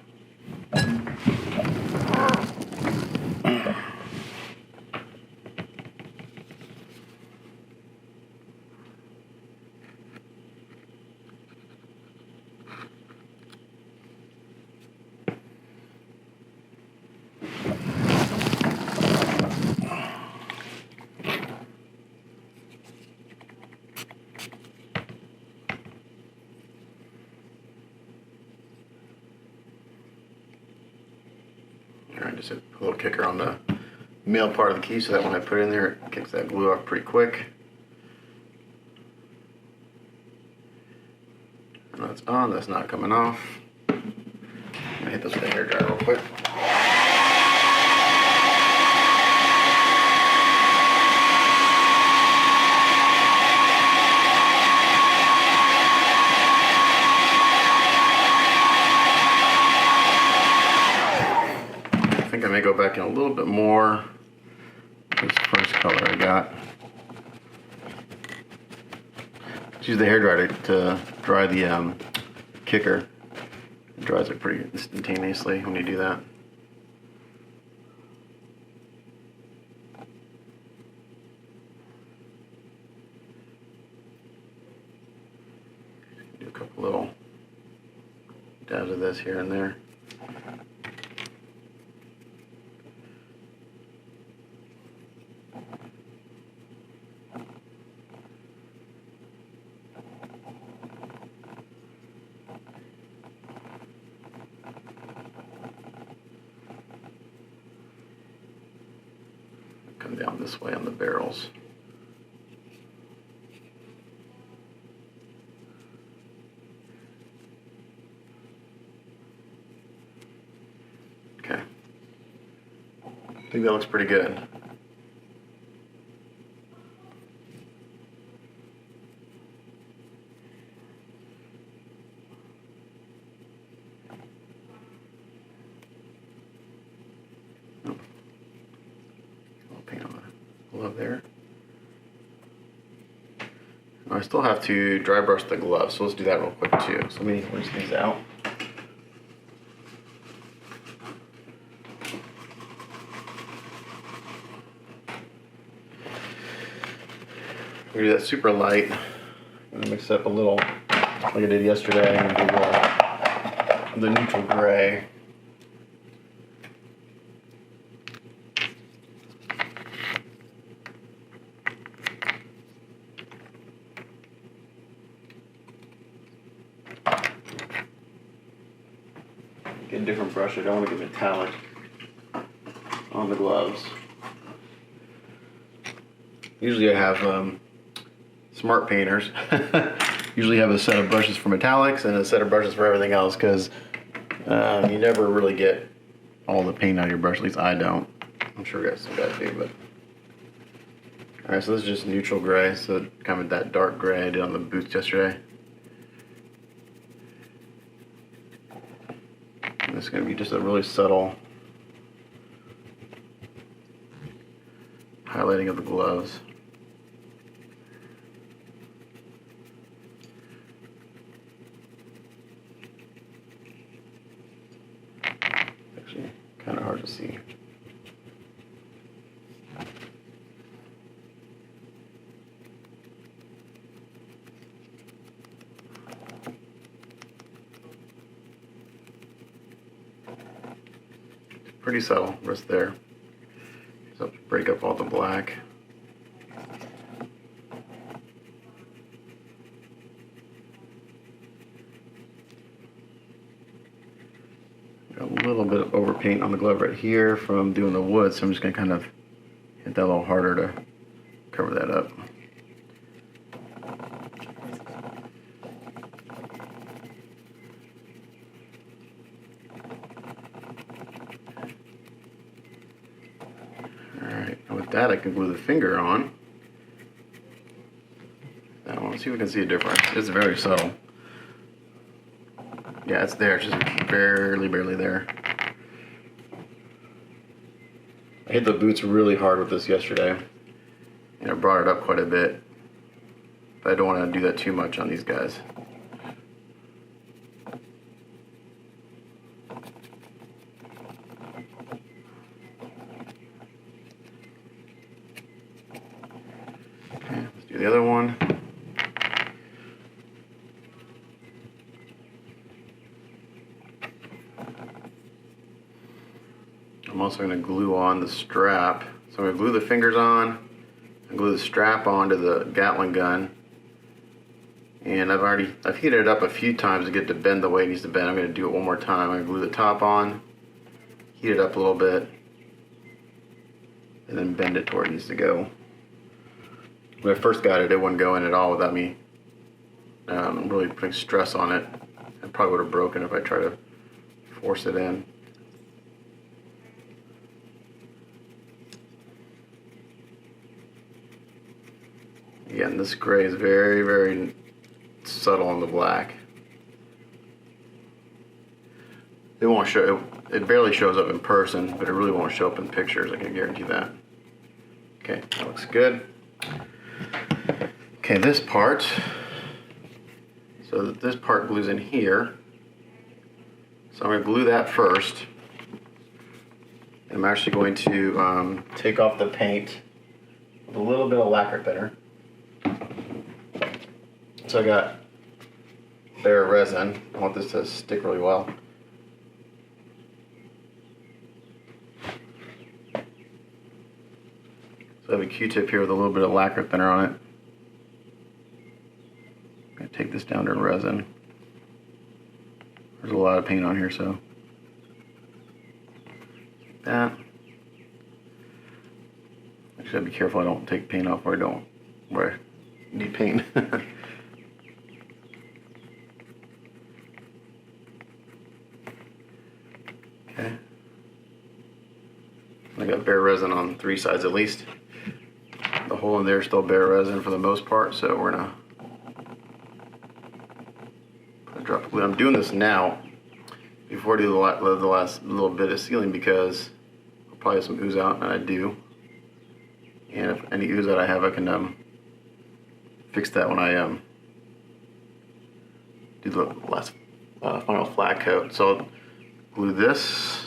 Alright, just a little kicker on the male part of the key so that when I put it in there, it kicks that glue off pretty quick. And that's on, that's not coming off. I'm gonna hit this with a hairdryer real quick. I think I may go back in a little bit more. This first color I got. Just use the hairdryer to dry the kicker. It dries it pretty instantaneously when you do that. Do a couple little dabs of this here and there. Come down this way on the barrels. Okay. I think that looks pretty good. Glove there. I still have to dry brush the glove, so let's do that real quick too. So let me rinse these out. We're gonna do that super light. I'm gonna mix it up a little like I did yesterday and do the neutral gray. Get a different brush. I don't want to get metallic on the gloves. Usually I have smart painters. Usually have a set of brushes for metallics and a set of brushes for everything else because you never really get all the paint out of your brush. At least I don't. I'm sure some guys do, but. Alright, so this is just neutral gray, so kind of that dark gray I did on the boots yesterday. It's going to be just a really subtle highlighting of the gloves. Actually, kind of hard to see. Pretty subtle, just there. So break up all the black. Got a little bit of overpaint on the glove right here from doing the wood, so I'm just gonna kind of hit that a little harder to cover that up. That I can glue the finger on. That one, see if we can see a difference. It's very subtle. Yeah, it's there, it's just barely there. I hit the boots really hard with this yesterday. And I brought it up quite a bit. But I don't want to do that too much on these guys. The other one. I'm also going to glue on the strap. So I'm going to glue the fingers on and glue the strap onto the Gatling gun. And I've heated it up a few times to get it to bend the way it needs to bend. I'm going to do it one more time. I'm going to glue the top on, heat it up a little bit, and then bend it to where it needs to go. When I first got it, it wouldn't go in at all without me really putting stress on it. It probably would have broken if I tried to force it in. Again, this gray is very subtle on the black. It won't show. It barely shows up in person, but it really won't show up in pictures. I can guarantee that. Okay, that looks good. Okay, this part, so that this part glues in here. So I'm going to glue that first. And I'm actually going to take off the paint with a little bit of lacquer thinner. So I got bare resin. I want this to stick really well. So I have a Q-tip here with a little bit of lacquer thinner on it. I'm going to take this down to resin. There's a lot of paint on here, so like that. Actually, I gotta be careful I don't take paint off where I need paint. Okay. I got bare resin on 3 sides at least. The hole in there is still bare resin for the most part, so we're gonna put a drop of glue. I'm doing this now before I do the last little bit of sealing because I'll probably have some ooze out, and I do. And if any ooze that I have, I can fix that when I do the last final flat coat. So I'll glue this.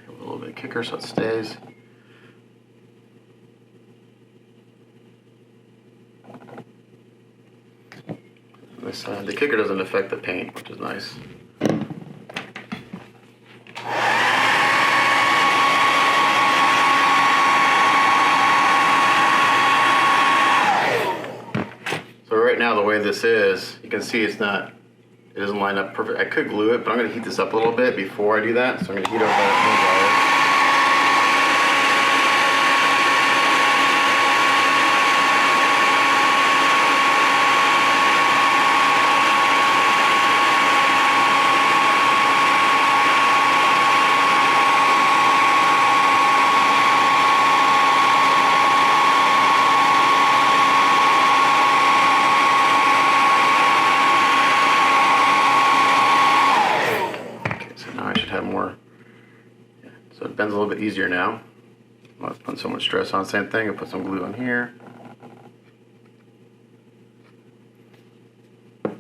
A little bit of kicker so it stays. This side, the kicker doesn't affect the paint, which is nice. So right now, the way this is, you can see it doesn't line up perfect. I could glue it, but I'm going to heat this up a little bit before I do that. So I'm going to heat up that hair dryer. So it bends a little bit easier now. I'm not putting so much stress on. Same thing, I'll put some glue on here. I'll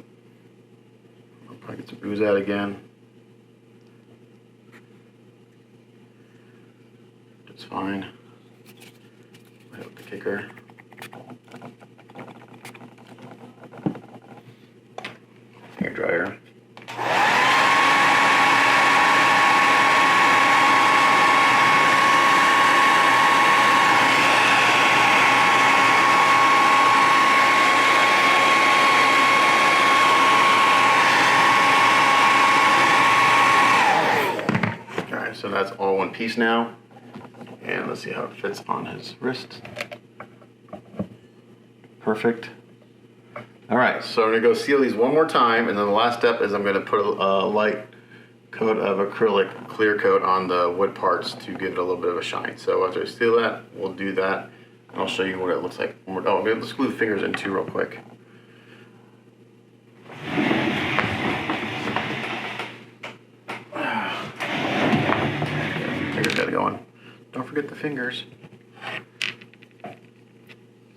probably get some ooze out again. It's fine. Right with the kicker. Hair dryer. So that's all one piece now, and let's see how it fits on his wrist. Perfect. All right, so I'm gonna go seal these one more time, and then the last step is I'm gonna put a light coat of acrylic clear coat on the wood parts to give it a little bit of a shine. So after I seal that, we'll do that, and I'll show you what it looks like. Oh, let's glue the fingers in too real quick. Going. Don't forget the fingers. So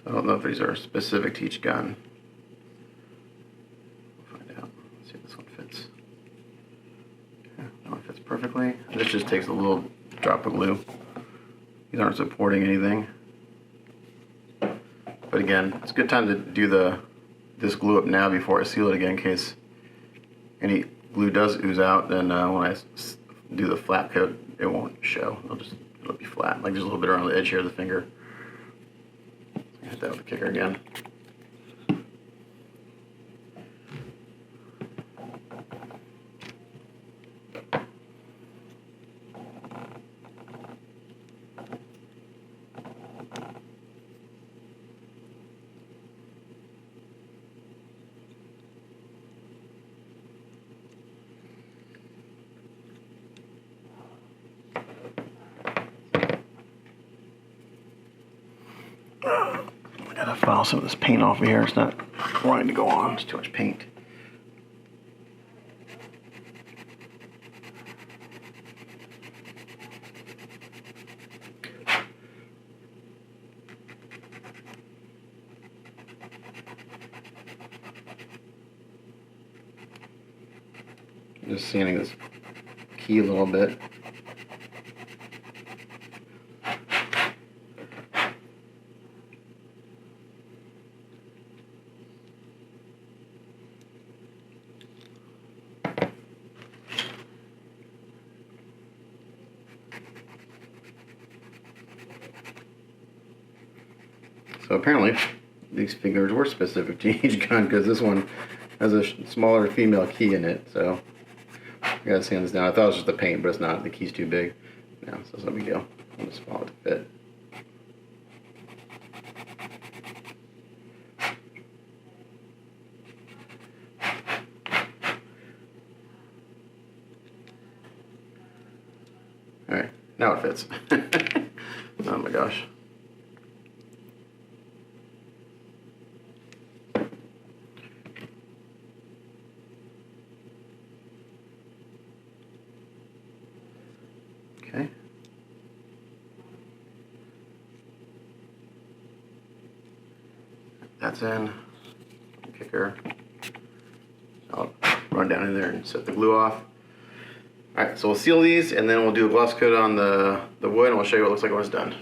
I don't know if these are specific to each gun. We'll find out. Let's see if this one fits. Yeah, that one fits perfectly. This just takes a little drop of glue. These aren't supporting anything. But again, it's a good time to do this glue up now before I seal it again in case any glue does ooze out. Then when I do the flat coat, it won't show. It'll be flat. Like there's a little bit around the edge here of the finger. Hit that with the kicker again. I gotta file some of this paint off of here. It's not wanting to go on. It's too much paint. Just sanding this key a little bit. So apparently these fingers were specific to each gun because this one has a smaller female key in it. So I gotta sand this down. I thought it was just the paint, but it's not. The key's too big. No, so it's no big deal. I'll just follow it to fit. Alright, now it fits. Oh my gosh. Okay. That's in. Kicker. I'll run down in there and set the glue off. Alright, so we'll seal these and then we'll do a gloss coat on the wood and we'll show you what it looks like when it's done.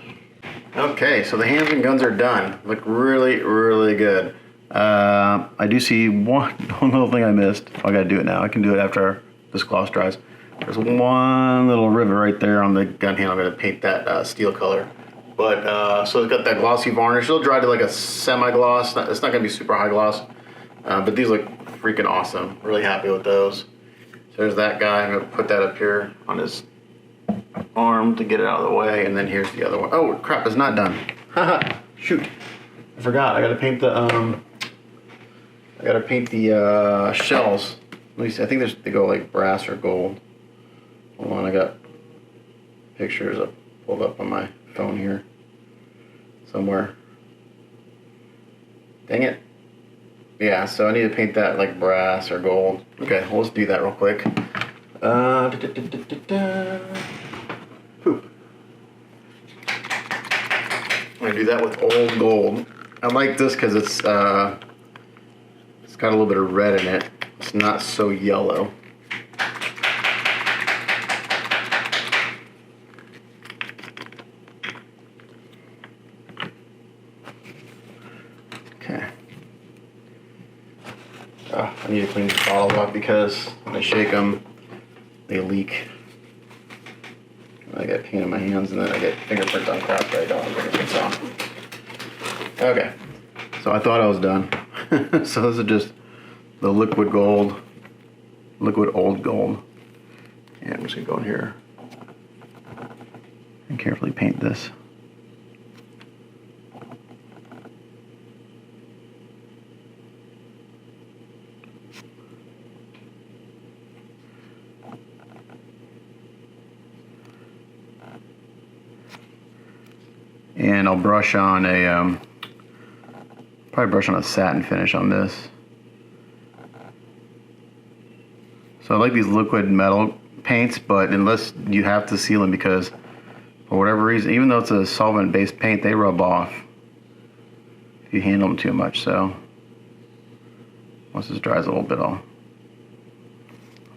Okay, so the hands and guns are done. Look really, really good. I do see one little thing I missed. I gotta do it now. I can do it after this gloss dries. There's one little rivet right there on the gun handle. I'm gonna paint that steel color. But, so it's got that glossy varnish. It'll dry to like a semi-gloss. It's not gonna be super high gloss. But these look freaking awesome. Really happy with those. So there's that guy. I'm gonna put that up here on his arm to get it out of the way, and then here's the other one. Oh crap, it's not done. Haha, shoot. I forgot. I gotta paint the shells. Let me see. I think they go like brass or gold. Hold on, I got pictures up pulled up on my phone here somewhere. Dang it. Yeah, so I need to paint that like brass or gold. Okay, well, let's do that real quick. Poop. I'm gonna do that with old gold. I like this because it's got a little bit of red in it. It's not so yellow. Okay. I need to clean these bottles up because when I shake them, they leak. I get paint on my hands and then I get fingerprints on crap that I don't have fingerprints on. Okay, so I thought I was done. So this is just the liquid gold, liquid old gold. And I'm just gonna go in here and carefully paint this. And I'll brush on probably brush on a satin finish on this. So I like these liquid metal paints, but unless you have to seal them because for whatever reason, even though it's a solvent-based paint, they rub off if you handle them too much. So once this dries a little bit, I'll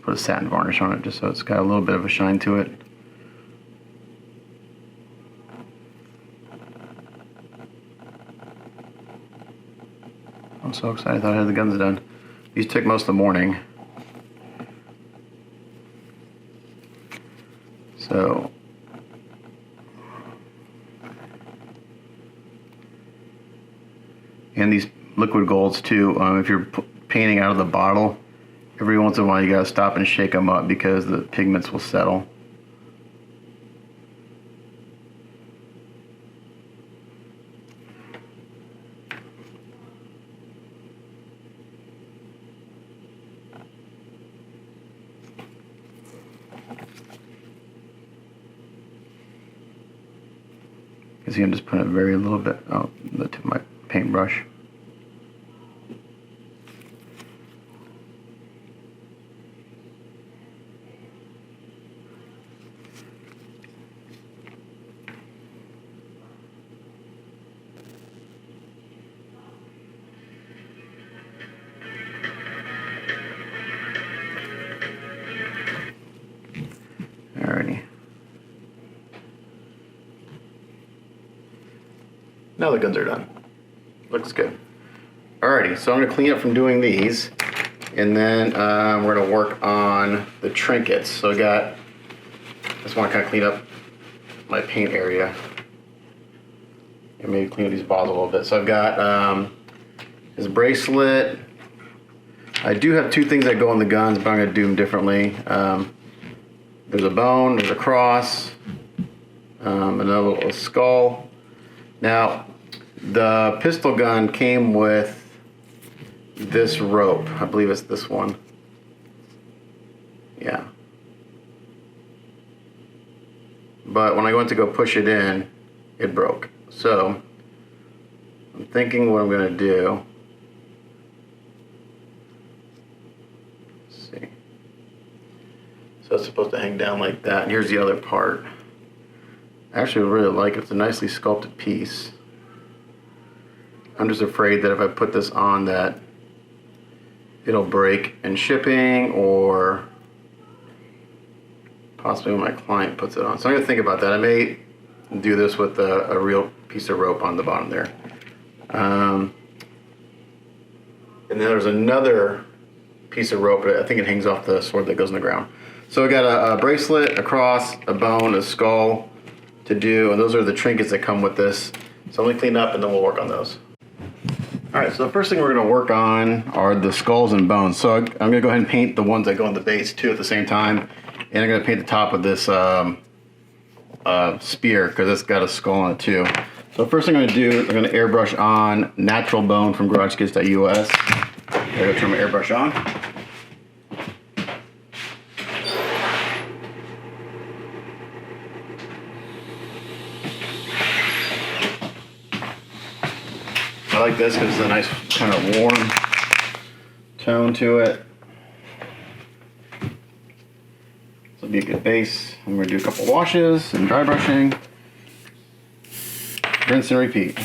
put a satin varnish on it just so it's got a little bit of a shine to it. I'm so excited. I thought I had the guns done. These took most of the morning. So and these liquid golds too, if you're painting out of the bottle, every once in a while you gotta stop and shake them up because the pigments will settle. You see, I'm just putting a very little bit out the tip of my paintbrush. Alrighty. Now the guns are done. Looks good. Alrighty, so I'm going to clean up from doing these, and then we're going to work on the trinkets. So I just want to kind of clean up my paint area. maybe clean these balls a little bit. So I've got his bracelet. I do have two things that go on the guns, but I'm going to do them differently. There's a bone, there's a cross, another little skull. Now, the pistol gun came with this rope. I believe it's this one. Yeah. But when I went to go push it in, it broke. So, I'm thinking what I'm going to do. Let's see. So it's supposed to hang down like that. And here's the other part. I actually really like it. It's a nicely sculpted piece. I'm just afraid that if I put this on that it'll break in shipping or possibly when my client puts it on. So I'm going to think about that. I may do this with a real piece of rope on the bottom there. And then there's another piece of rope, but I think it hangs off the sword that goes in the ground. So I got a bracelet, a cross, a bone, a skull to do, and those are the trinkets that come with this. So I'm going to clean up and then we'll work on those. Alright, so the first thing we're going to work on are the skulls and bones. So I'm going to go ahead and paint the ones that go on the base too at the same time. And I'm going to paint the top of this spear because it's got a skull on it too. So first thing I'm going to do is I'm going to airbrush on Natural Bone from GarageKits.us. I'm going to turn my airbrush on. I like this because it's a nice kind of warm tone to it. This will be a good base. I'm going to do a couple washes and dry brushing. Rinse and repeat.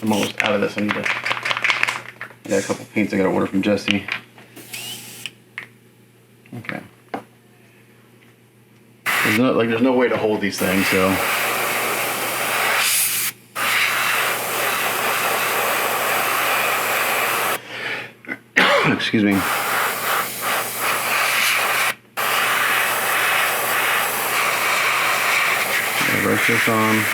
I'm almost out of this. I got a couple paints I got to order from Jesse. Okay. There's no way to hold these things, so. Excuse me. Brush this on.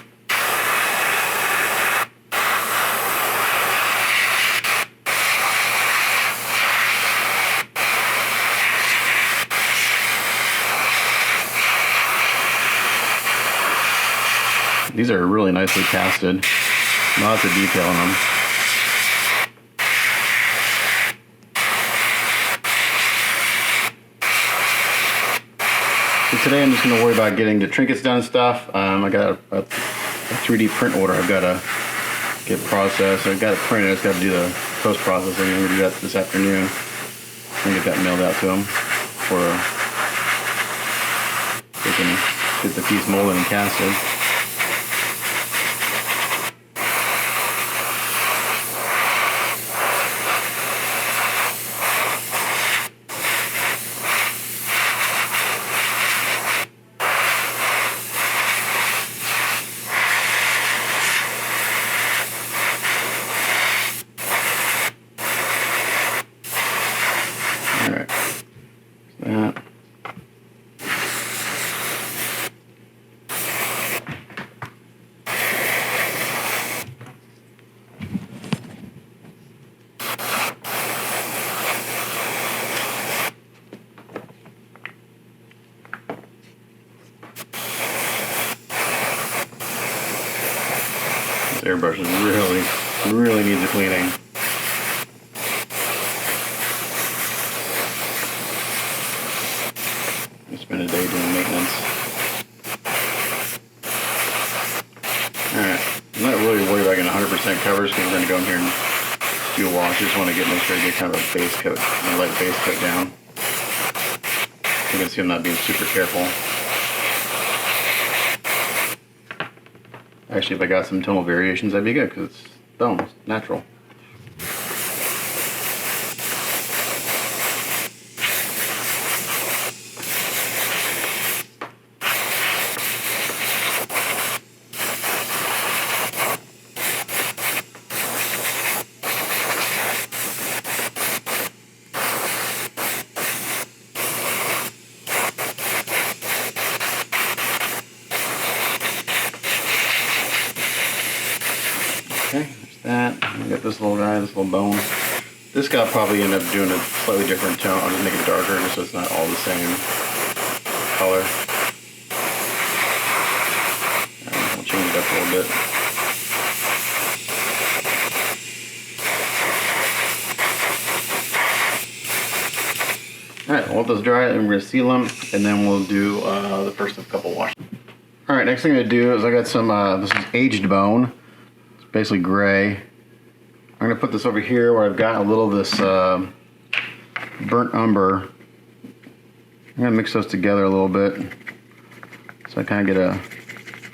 These are really nicely casted. Lots of detail in them. Today I'm just going to worry about getting the trinkets done and stuff. I got a 3D print order I've got to get processed. I've got it printed, I just got to do the post-processing. I'm going to do that this afternoon and get that mailed out to them for they can get the piece molded and casted. This airbrush really needs a cleaning. I spend a day doing maintenance. Alright, I'm not really worried about getting 100% coverage because I'm going to go in here and do a wash. I just want to make sure I get kind of a base coat, a light base coat down. You can see I'm not being super careful. Actually, if I got some tonal variations, that'd be good because it's bone, it's natural. Okay, there's that. We got this little guy, this little bone. This guy I'll probably end up doing a slightly different tone. I'll just make it darker just so it's not all the same color. We'll change it up a little bit. Alright, we'll let those dry and we're going to seal them, and then we'll do the first couple washes. Alright, next thing I'm going to do is I got some, this is aged bone. It's basically gray. I'm going to put this over here where I've got a little of this burnt umber. I'm going to mix those together a little bit so I kind of get a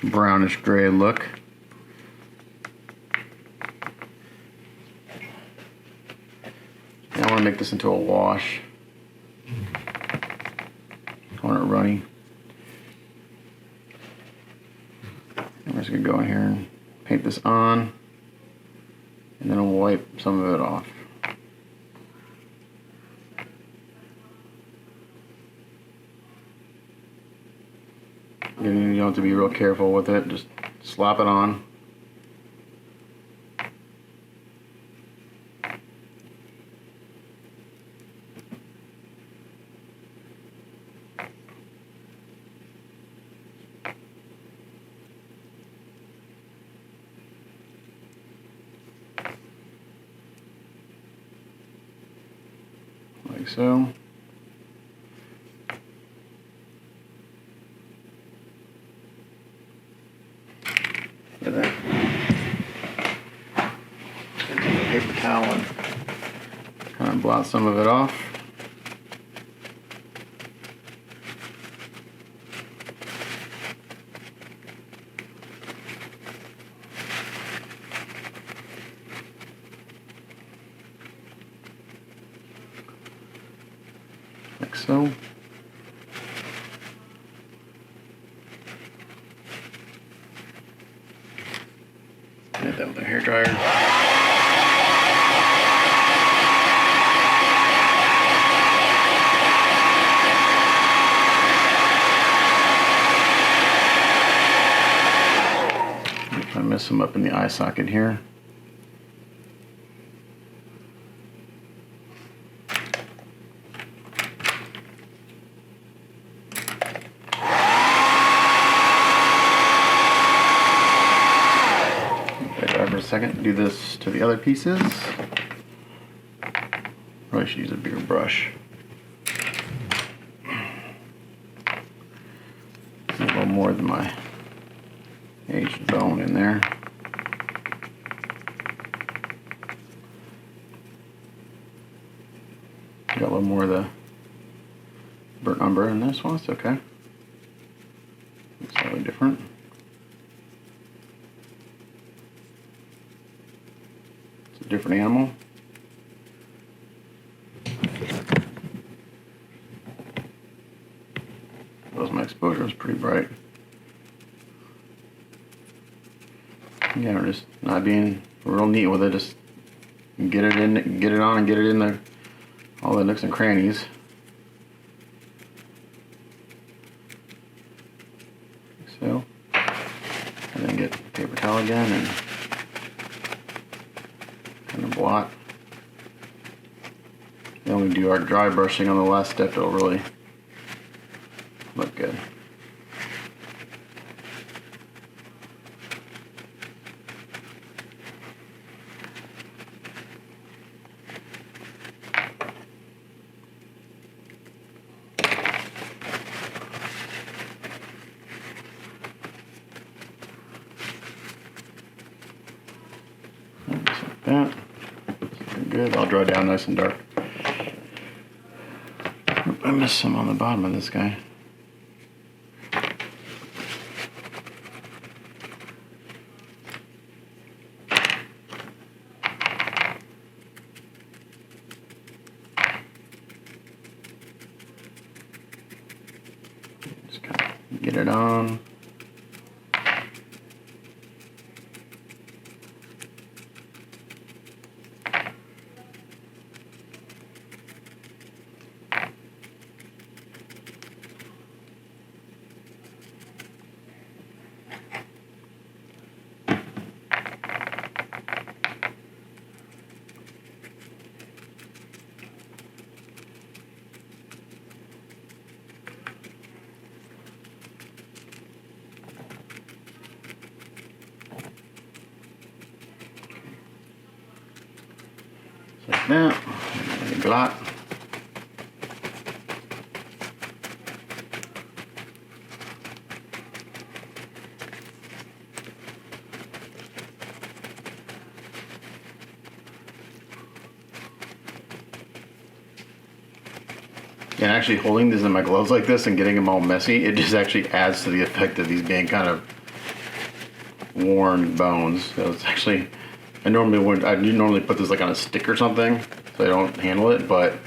brownish gray look. Now I want to make this into a wash. I want it runny. I'm just going to go in here and paint this on, and then I'll wipe some of it off. You don't have to be real careful with it, just slap it on. Like so. Look at that. Take a paper towel and kind of blot some of it off. Like so. Hit that with a hairdryer. If I mess them up in the eye socket here. For a second, do this to the other pieces. Probably should use a bigger brush. A little more than my aged bone in there. Got a little more of the burnt umber in this one, it's okay. It's slightly different. Different animal. My exposure was pretty bright. Yeah, we're just not being real neat with it. Just get it in, get it on, and get it in there, all the nooks and crannies. Like so, and then get the paper towel again and kind of blot. Then we do our dry brushing on the last step. It'll really look good. Just like that. Good. I'll draw down nice and dark. I missed some on the bottom of this guy. Just kind of get it on. Like that. Glot. And actually holding these in my gloves like this and getting them all messy, it just actually adds to the effect of these being kind of worn bones. So it's actually, I do normally put this like on a stick or something so I don't handle it, but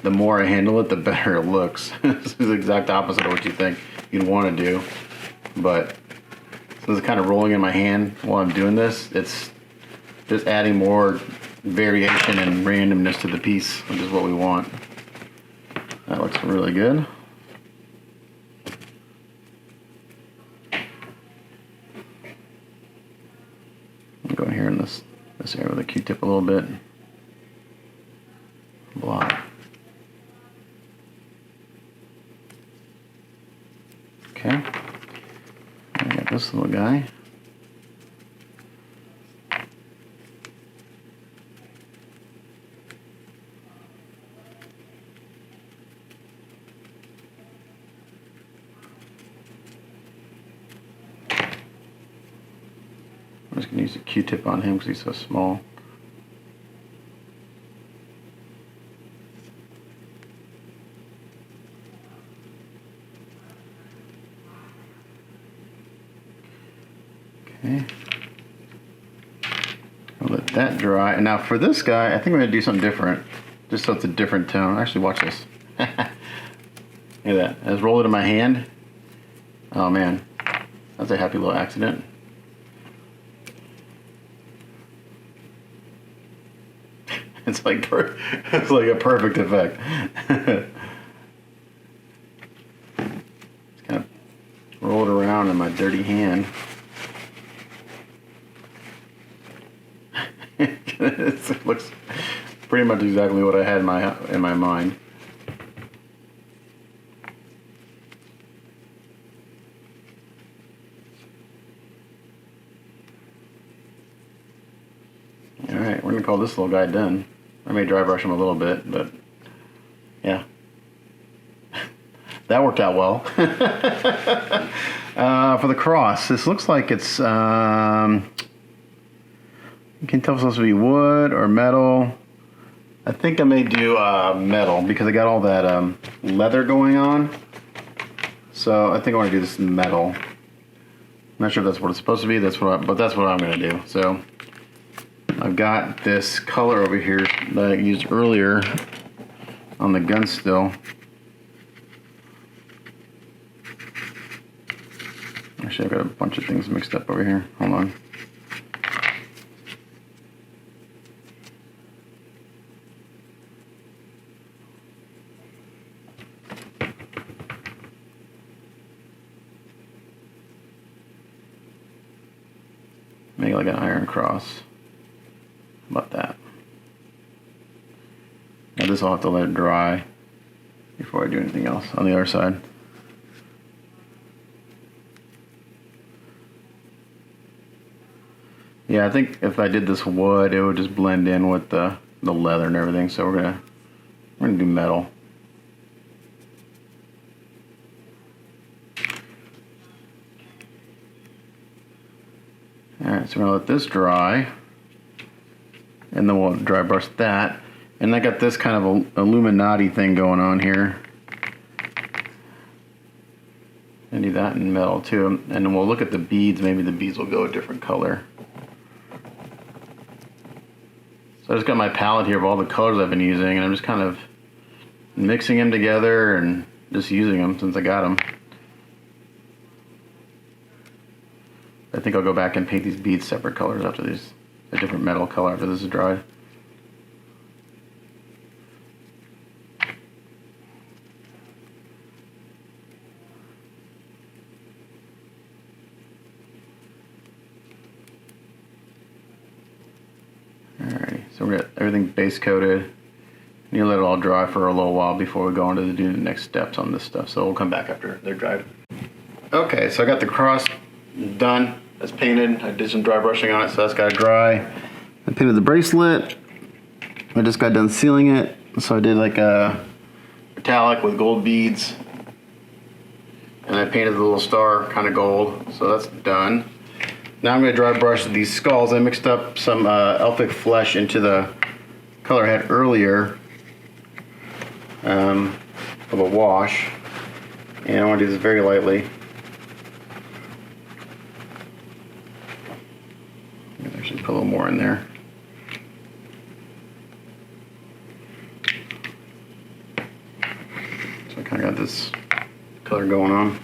the more I handle it, the better it looks. This is the exact opposite of what you think you'd want to do. But since it's kind of rolling in my hand while I'm doing this, it's just adding more variation and randomness to the piece, which is what we want. That looks really good. I'm going here in this area with a Q-tip a little bit. Blot. Okay. I got this little guy. I'm just going to use a Q-tip on him because he's so small. Okay. I'll let that dry. And now for this guy, I think I'm going to do something different. Just so it's a different tone. Actually, watch this. Look at that. I just roll it in my hand. Oh man. That's a happy little accident. It's like a perfect effect. Just kind of roll it around in my dirty hand. It looks pretty much exactly what I had in my mind. All right, we're gonna call this little guy done. I may dry brush him a little bit, but yeah, that worked out well. For the cross, this looks like it's. You can tell if it's supposed to be wood or metal. I think I may do metal because I got all that leather going on. So I think I want to do this metal. I'm not sure if that's what it's supposed to be. But that's what I'm going to do. So I've got this color over here that I used earlier on the gun still. Actually, I've got a bunch of things mixed up over here. Hold on. Make it like an iron cross. How about that? Now this I'll have to let it dry before I do anything else on the other side. Yeah, I think if I did this wood, it would just blend in with the leather and everything. So we're gonna do metal. Alright, so we're going to let this dry, and then we'll dry brush that. And I got this kind of a Illuminati thing going on here. I do that in metal too, and then we'll look at the beads. Maybe the beads will go a different color. So I just got my palette here of all the colors I've been using, and I'm just kind of mixing them together and just using them since I got them. I think I'll go back and paint these beads separate colors after these, a different metal color after this is dried. Alrighty, so we got everything base coated. You let it all dry for a little while before we go on to do the next steps on this stuff. So we'll come back after they're dried. Okay, so I got the cross done. It's painted. I did some dry brushing on it, so that's got to dry. I painted the bracelet. I just got done sealing it, so I did like a metallic with gold beads, and I painted the little star kind of gold, so that's done. Now I'm going to dry brush these skulls. I mixed up some elfic flesh into the color I had earlier of a wash, and I want to do this very lightly. I should put a little more in there. So I kind of got this color going on.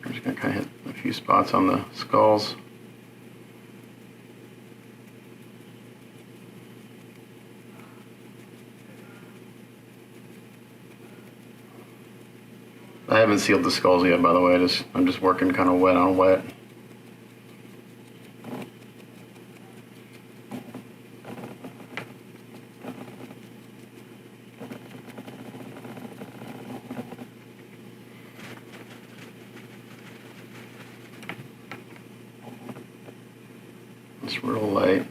I'm just going to kind of hit a few spots on the skulls. I haven't sealed the skulls yet, by the way. I'm just working kind of wet on wet. It's real light,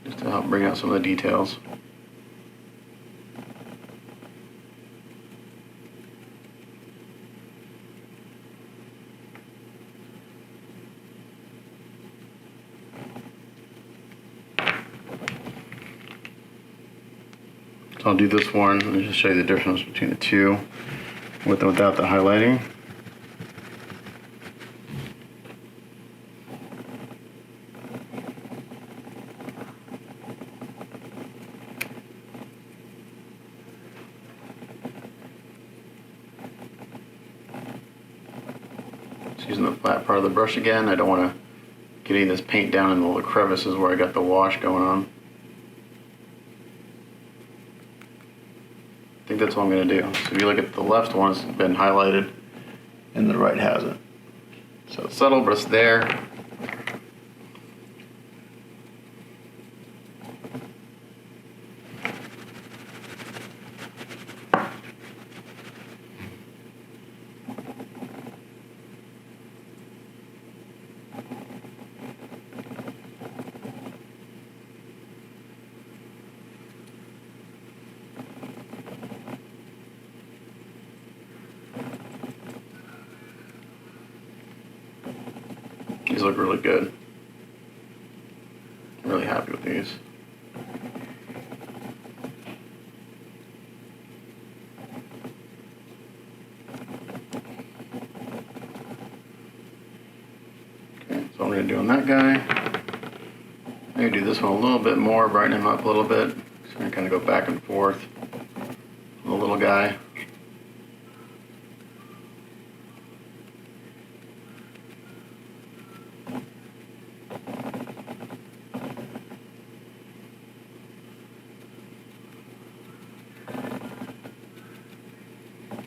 just to help bring out some of the details. So I'll do this one and just show you the difference between the two, with and without the highlighting. Just using the flat part of the brush again. I don't want to get any of this paint down in the little crevices where I got the wash going on. I think that's what I'm going to do. So if you look at the left one, it's been highlighted and the right hasn't. So it's subtle, but it's there. These look really good. I'm really happy with these. Okay, so I'm going to do on that guy. I'm going to do this one a little bit more, brighten him up a little bit. So I'm going to kind of go back and forth on the little guy.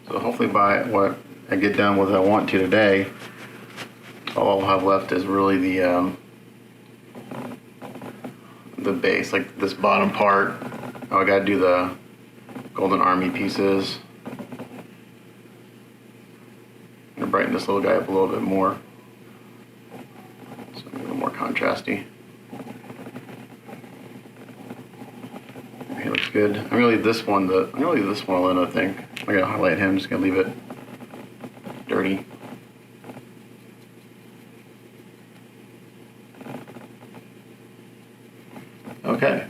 So hopefully by what I get done with what I want to today, all I'll have left is really the base, like this bottom part. Oh, I gotta do the golden army pieces. I'm gonna brighten this little guy up a little bit more, so a little more contrasty. Okay, looks good. I'm gonna leave this one. I'm gonna leave this one alone. I think I'm gonna highlight him. Just gonna leave it dirty. Okay,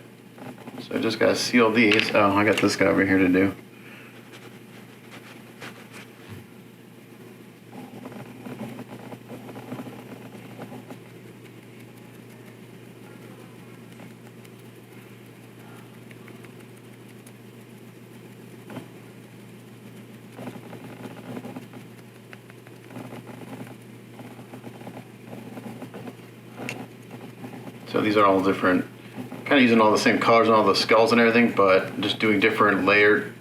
so I just gotta seal these. Oh, I got this guy over here to do. So these are all different, kind of using all the same colors and all the skulls and everything, but just doing different layered,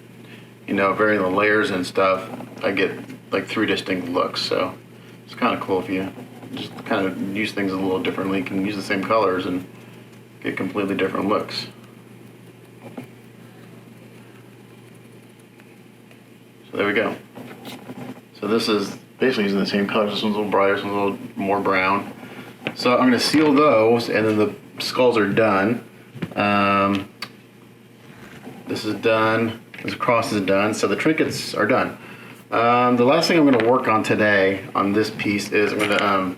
varying the layers and stuff. I get like 3 distinct looks, so it's kind of cool if you just kind of use things a little differently. You can use the same colors and get completely different looks. So there we go. So this is basically using the same color. This one's a little brighter, this one's a little more brown. So I'm going to seal those, and then the skulls are done. This is done. This cross is done. So the trinkets are done. The last thing I'm going to work on today on this piece is I'm going to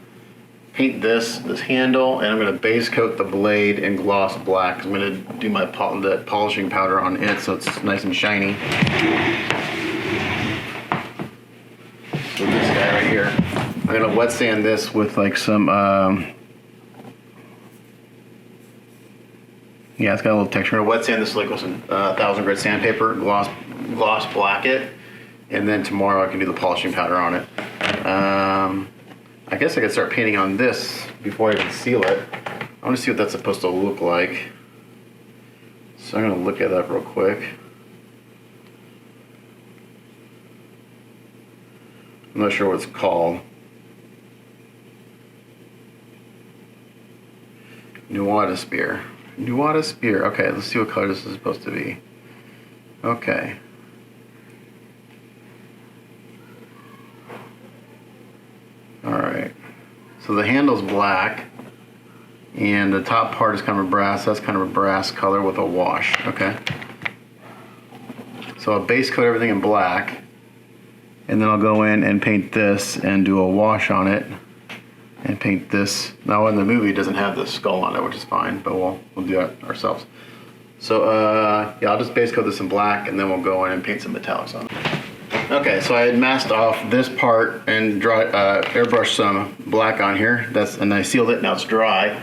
paint this handle, and I'm going to base coat the blade in gloss black. I'm going to do my polishing powder on it so it's nice and shiny. So this guy right here, I'm going to wet sand this with like some yeah, it's got a little texture. I'm gonna wet sand this like with some 1000 grit sandpaper, gloss black it, and then tomorrow I can do the polishing powder on it. I guess I could start painting on this before I even seal it. I want to see what that's supposed to look like. So I'm gonna look it up real quick. I'm not sure what it's called. Nuada spear. Nuada spear. Okay, let's see what color this is supposed to be. Okay. Alright. So the handle's black, and the top part is kind of a brass. That's kind of a brass color with a wash. Okay. So I'll base coat everything in black, and then I'll go in and paint this and do a wash on it. And paint this. Now in the movie it doesn't have the skull on it, which is fine, but we'll do that ourselves. So yeah, I'll just base coat this in black, and then we'll go in and paint some metallics on it. Okay, so I had masked off this part and airbrushed some black on here. And I sealed it. Now it's dry.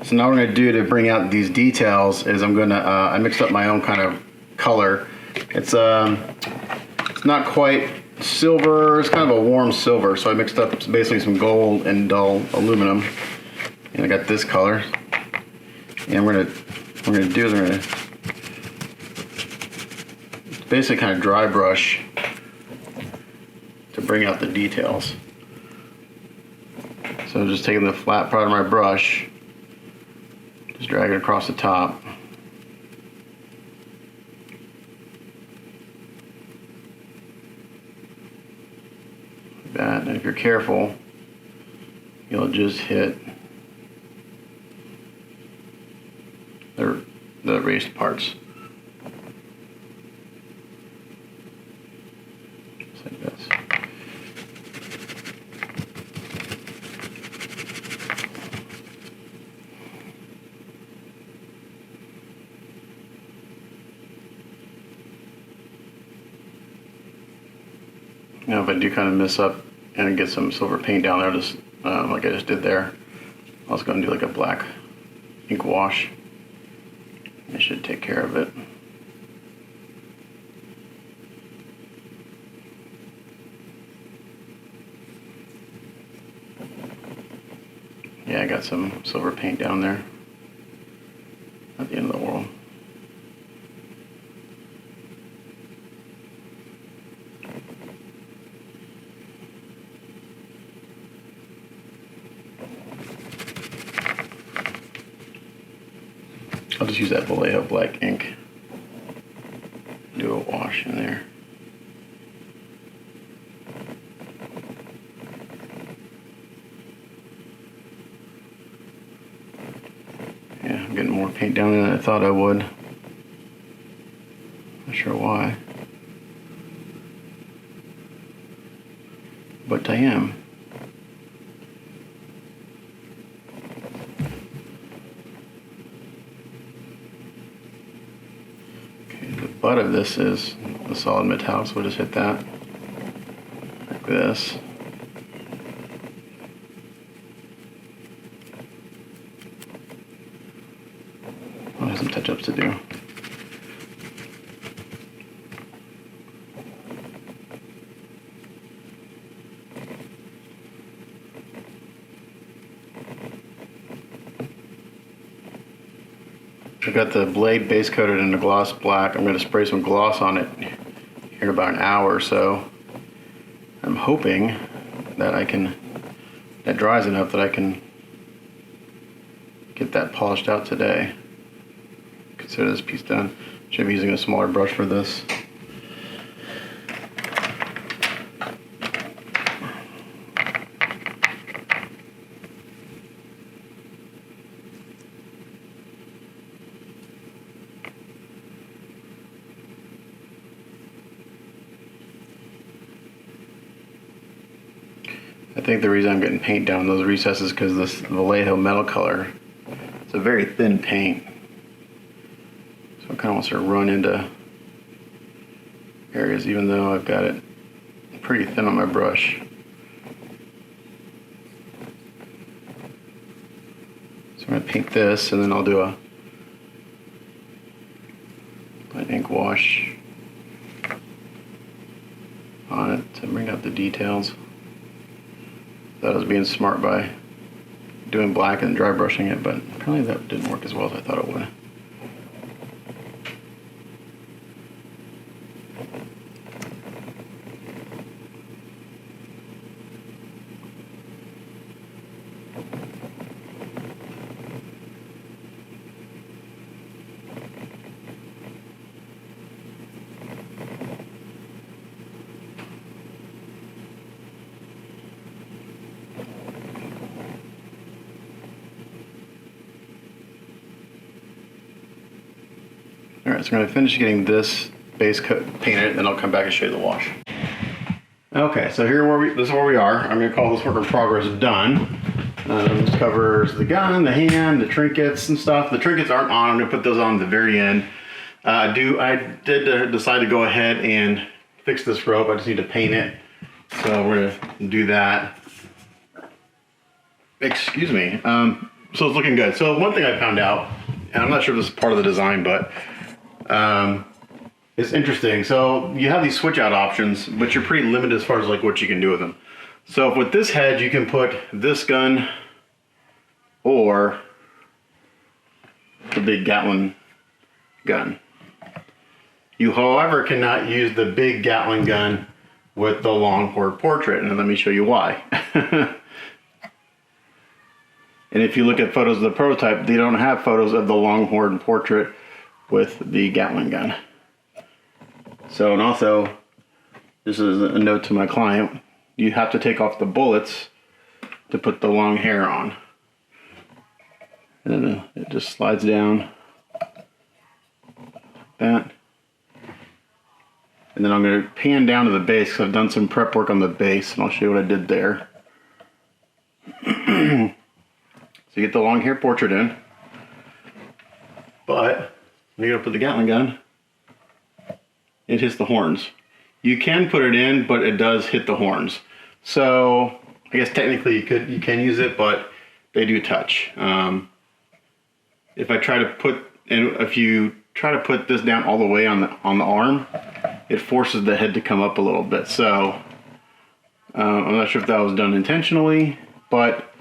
So now what I'm going to do to bring out these details is I'm going to I mixed up my own kind of color. It's not quite silver, it's kind of a warm silver, so I mixed up basically some gold and dull aluminum, and I got this color. And what we're gonna do is we're gonna basically kind of dry brush to bring out the details. So just taking the flat part of my brush, just drag it across the top. That, and if you're careful, you'll just hit the erased parts. Just like this. Now if I do kind of mess up and get some silver paint down there, just like I just did there, I was going to do like a black ink wash. I should take care of it. Yeah, I got some silver paint down there. Not the end of the world. I'll just use that Vallejo black ink. Do a wash in there. Yeah, I'm getting more paint down there than I thought I would. Not sure why, but I am. Butt of this is the solid metallic, so we'll just hit that like this. I'll have some touch-ups to do. I got the blade base coated in the gloss black. I'm going to spray some gloss on it here in about an hour or so. I'm hoping that that dries enough that I can get that polished out today. Consider this piece done. Should be using a smaller brush for this. think the reason I'm getting paint down in those recesses is because this Vallejo metal color, it's a very thin paint. So it kind of wants to run into areas even though I've got it pretty thin on my brush. So I'm going to paint this and then I'll do an ink wash on it to bring out the details. Thought I was being smart by doing black and dry brushing it, but apparently that didn't work as well as I thought it would. Alright, so I'm going to finish getting this base coat painted, and then I'll come back and show you the wash. Okay, so this is where we are. I'm going to call this work in progress done. This covers the gun, the hand, the trinkets and stuff. The trinkets aren't on. I'm going to put those on at the very end. I did decide to go ahead and fix this rope. I just need to paint it. So we're going to do that. Excuse me. So it's looking good. So one thing I found out, and I'm not sure if this is part of the design, but it's interesting. So you have these switch out options, but you're pretty limited as far as like what you can do with them. So with this head, you can put this gun or the big Gatling gun. You, however, cannot use the big Gatling gun with the Longhorn portrait, and let me show you why. And if you look at photos of the prototype, they don't have photos of the Longhorn portrait with the Gatling gun. So, and also, this is a note to my client, you have to take off the bullets to put the long hair on. And then it just slides down like that. And then I'm going to pan down to the base because I've done some prep work on the base, and I'll show you what I did there. So you get the long hair portrait in, but when you go to put the Gatling gun, it hits the horns. You can put it in, but it does hit the horns. So I guess technically you can use it, but they do touch. If I try to put, and if you try to put this down all the way on the arm, it forces the head to come up a little bit. So I'm not sure if that was done intentionally, but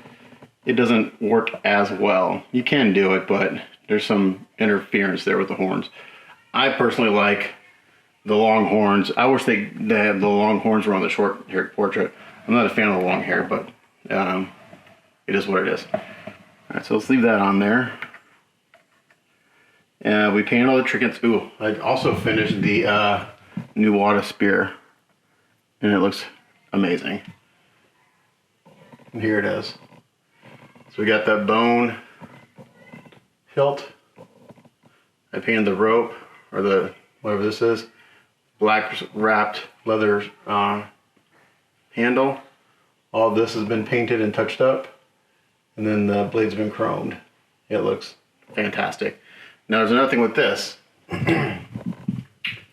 it doesn't work as well. You can do it, but there's some interference there with the horns. I personally like the long horns. I wish the long horns were on the short hair portrait. I'm not a fan of the long hair, but it is what it is. All right, so let's leave that on there. We painted all the trinkets. Ooh, I also finished the new water spear, and it looks amazing. And here it is. So we got that bone hilt. I painted the rope, or the whatever this is, black wrapped leather handle. All of this has been painted and touched up, and then the blade's been chromed. It looks fantastic. Now there's another thing with this.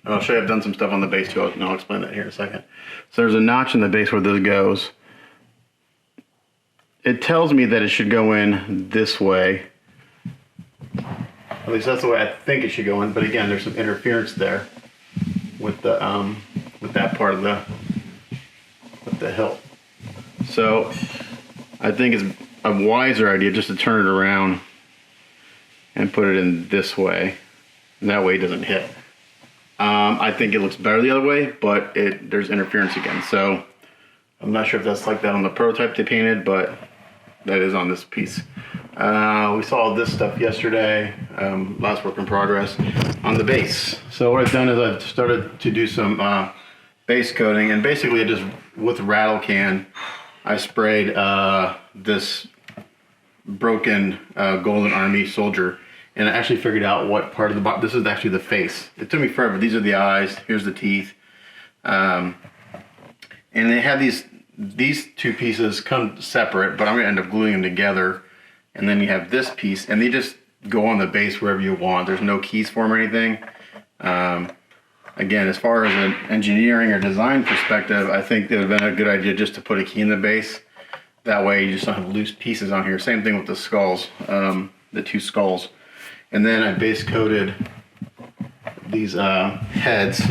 I'll show you I've done some stuff on the base too, and I'll explain that here in a second. So there's a notch in the base where this goes. It tells me that it should go in this way. At least that's the way I think it should go in, but again, there's some interference there with the with that part of the hilt. So I think it's a wiser idea just to turn it around and put it in this way, and that way it doesn't hit. I think it looks better the other way, but there's interference again. So I'm not sure if that's like that on the prototype they painted, but that is on this piece. We saw this stuff yesterday, last work in progress, on the base. So what I've done is I've started to do some base coating, and basically just with rattle can, I sprayed this broken Golden Army soldier, and I actually figured out what part of the body. This is actually the face. It took me forever. These are the eyes. Here's the teeth, and they have these these two pieces come separate, but I'm gonna end up gluing them together. And then you have this piece, and they just go on the base wherever you want. There's no keys for them or anything. Again, as far as an engineering or design perspective, I think it would have been a good idea just to put a key in the base. That way you just don't have loose pieces on here. Same thing with the skulls, the two skulls. And then I base coated these heads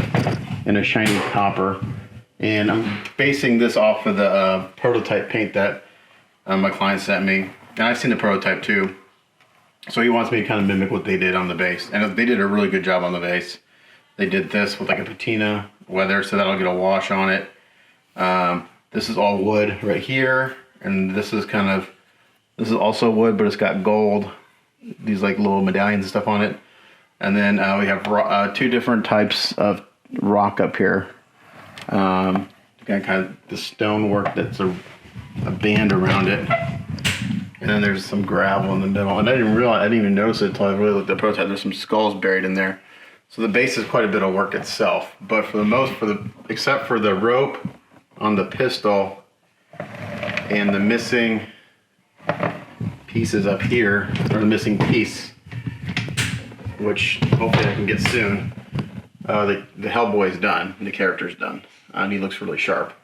in a shiny copper. And I'm basing this off of the prototype paint that my client sent me. And I've seen the prototype too. So he wants me to kind of mimic what they did on the base. And they did a really good job on the base. They did this with like a patina weather, so that'll get a wash on it. This is all wood right here. And this is also wood, but it's got gold. These like little medallions and stuff on it. And then we have two different types of rock up here. Got kind of the stonework that's a band around it. And then there's some gravel in the middle. And I didn't even notice it until I really looked at the prototype. There's some skulls buried in there. So the base is quite a bit of work itself. But except for the rope on the pistol and the missing pieces up here, or the missing piece, which hopefully I can get soon. The Hellboy's done. The character's done. And he looks really sharp.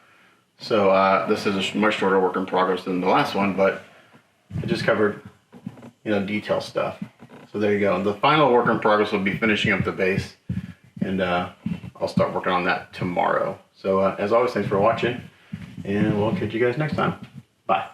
So this is a much shorter work in progress than the last one, but I just covered, detail stuff. So there you go. The final work in progress will be finishing up the base, and I'll start working on that tomorrow. So as always, thanks for watching, and we'll catch you guys next time. Bye.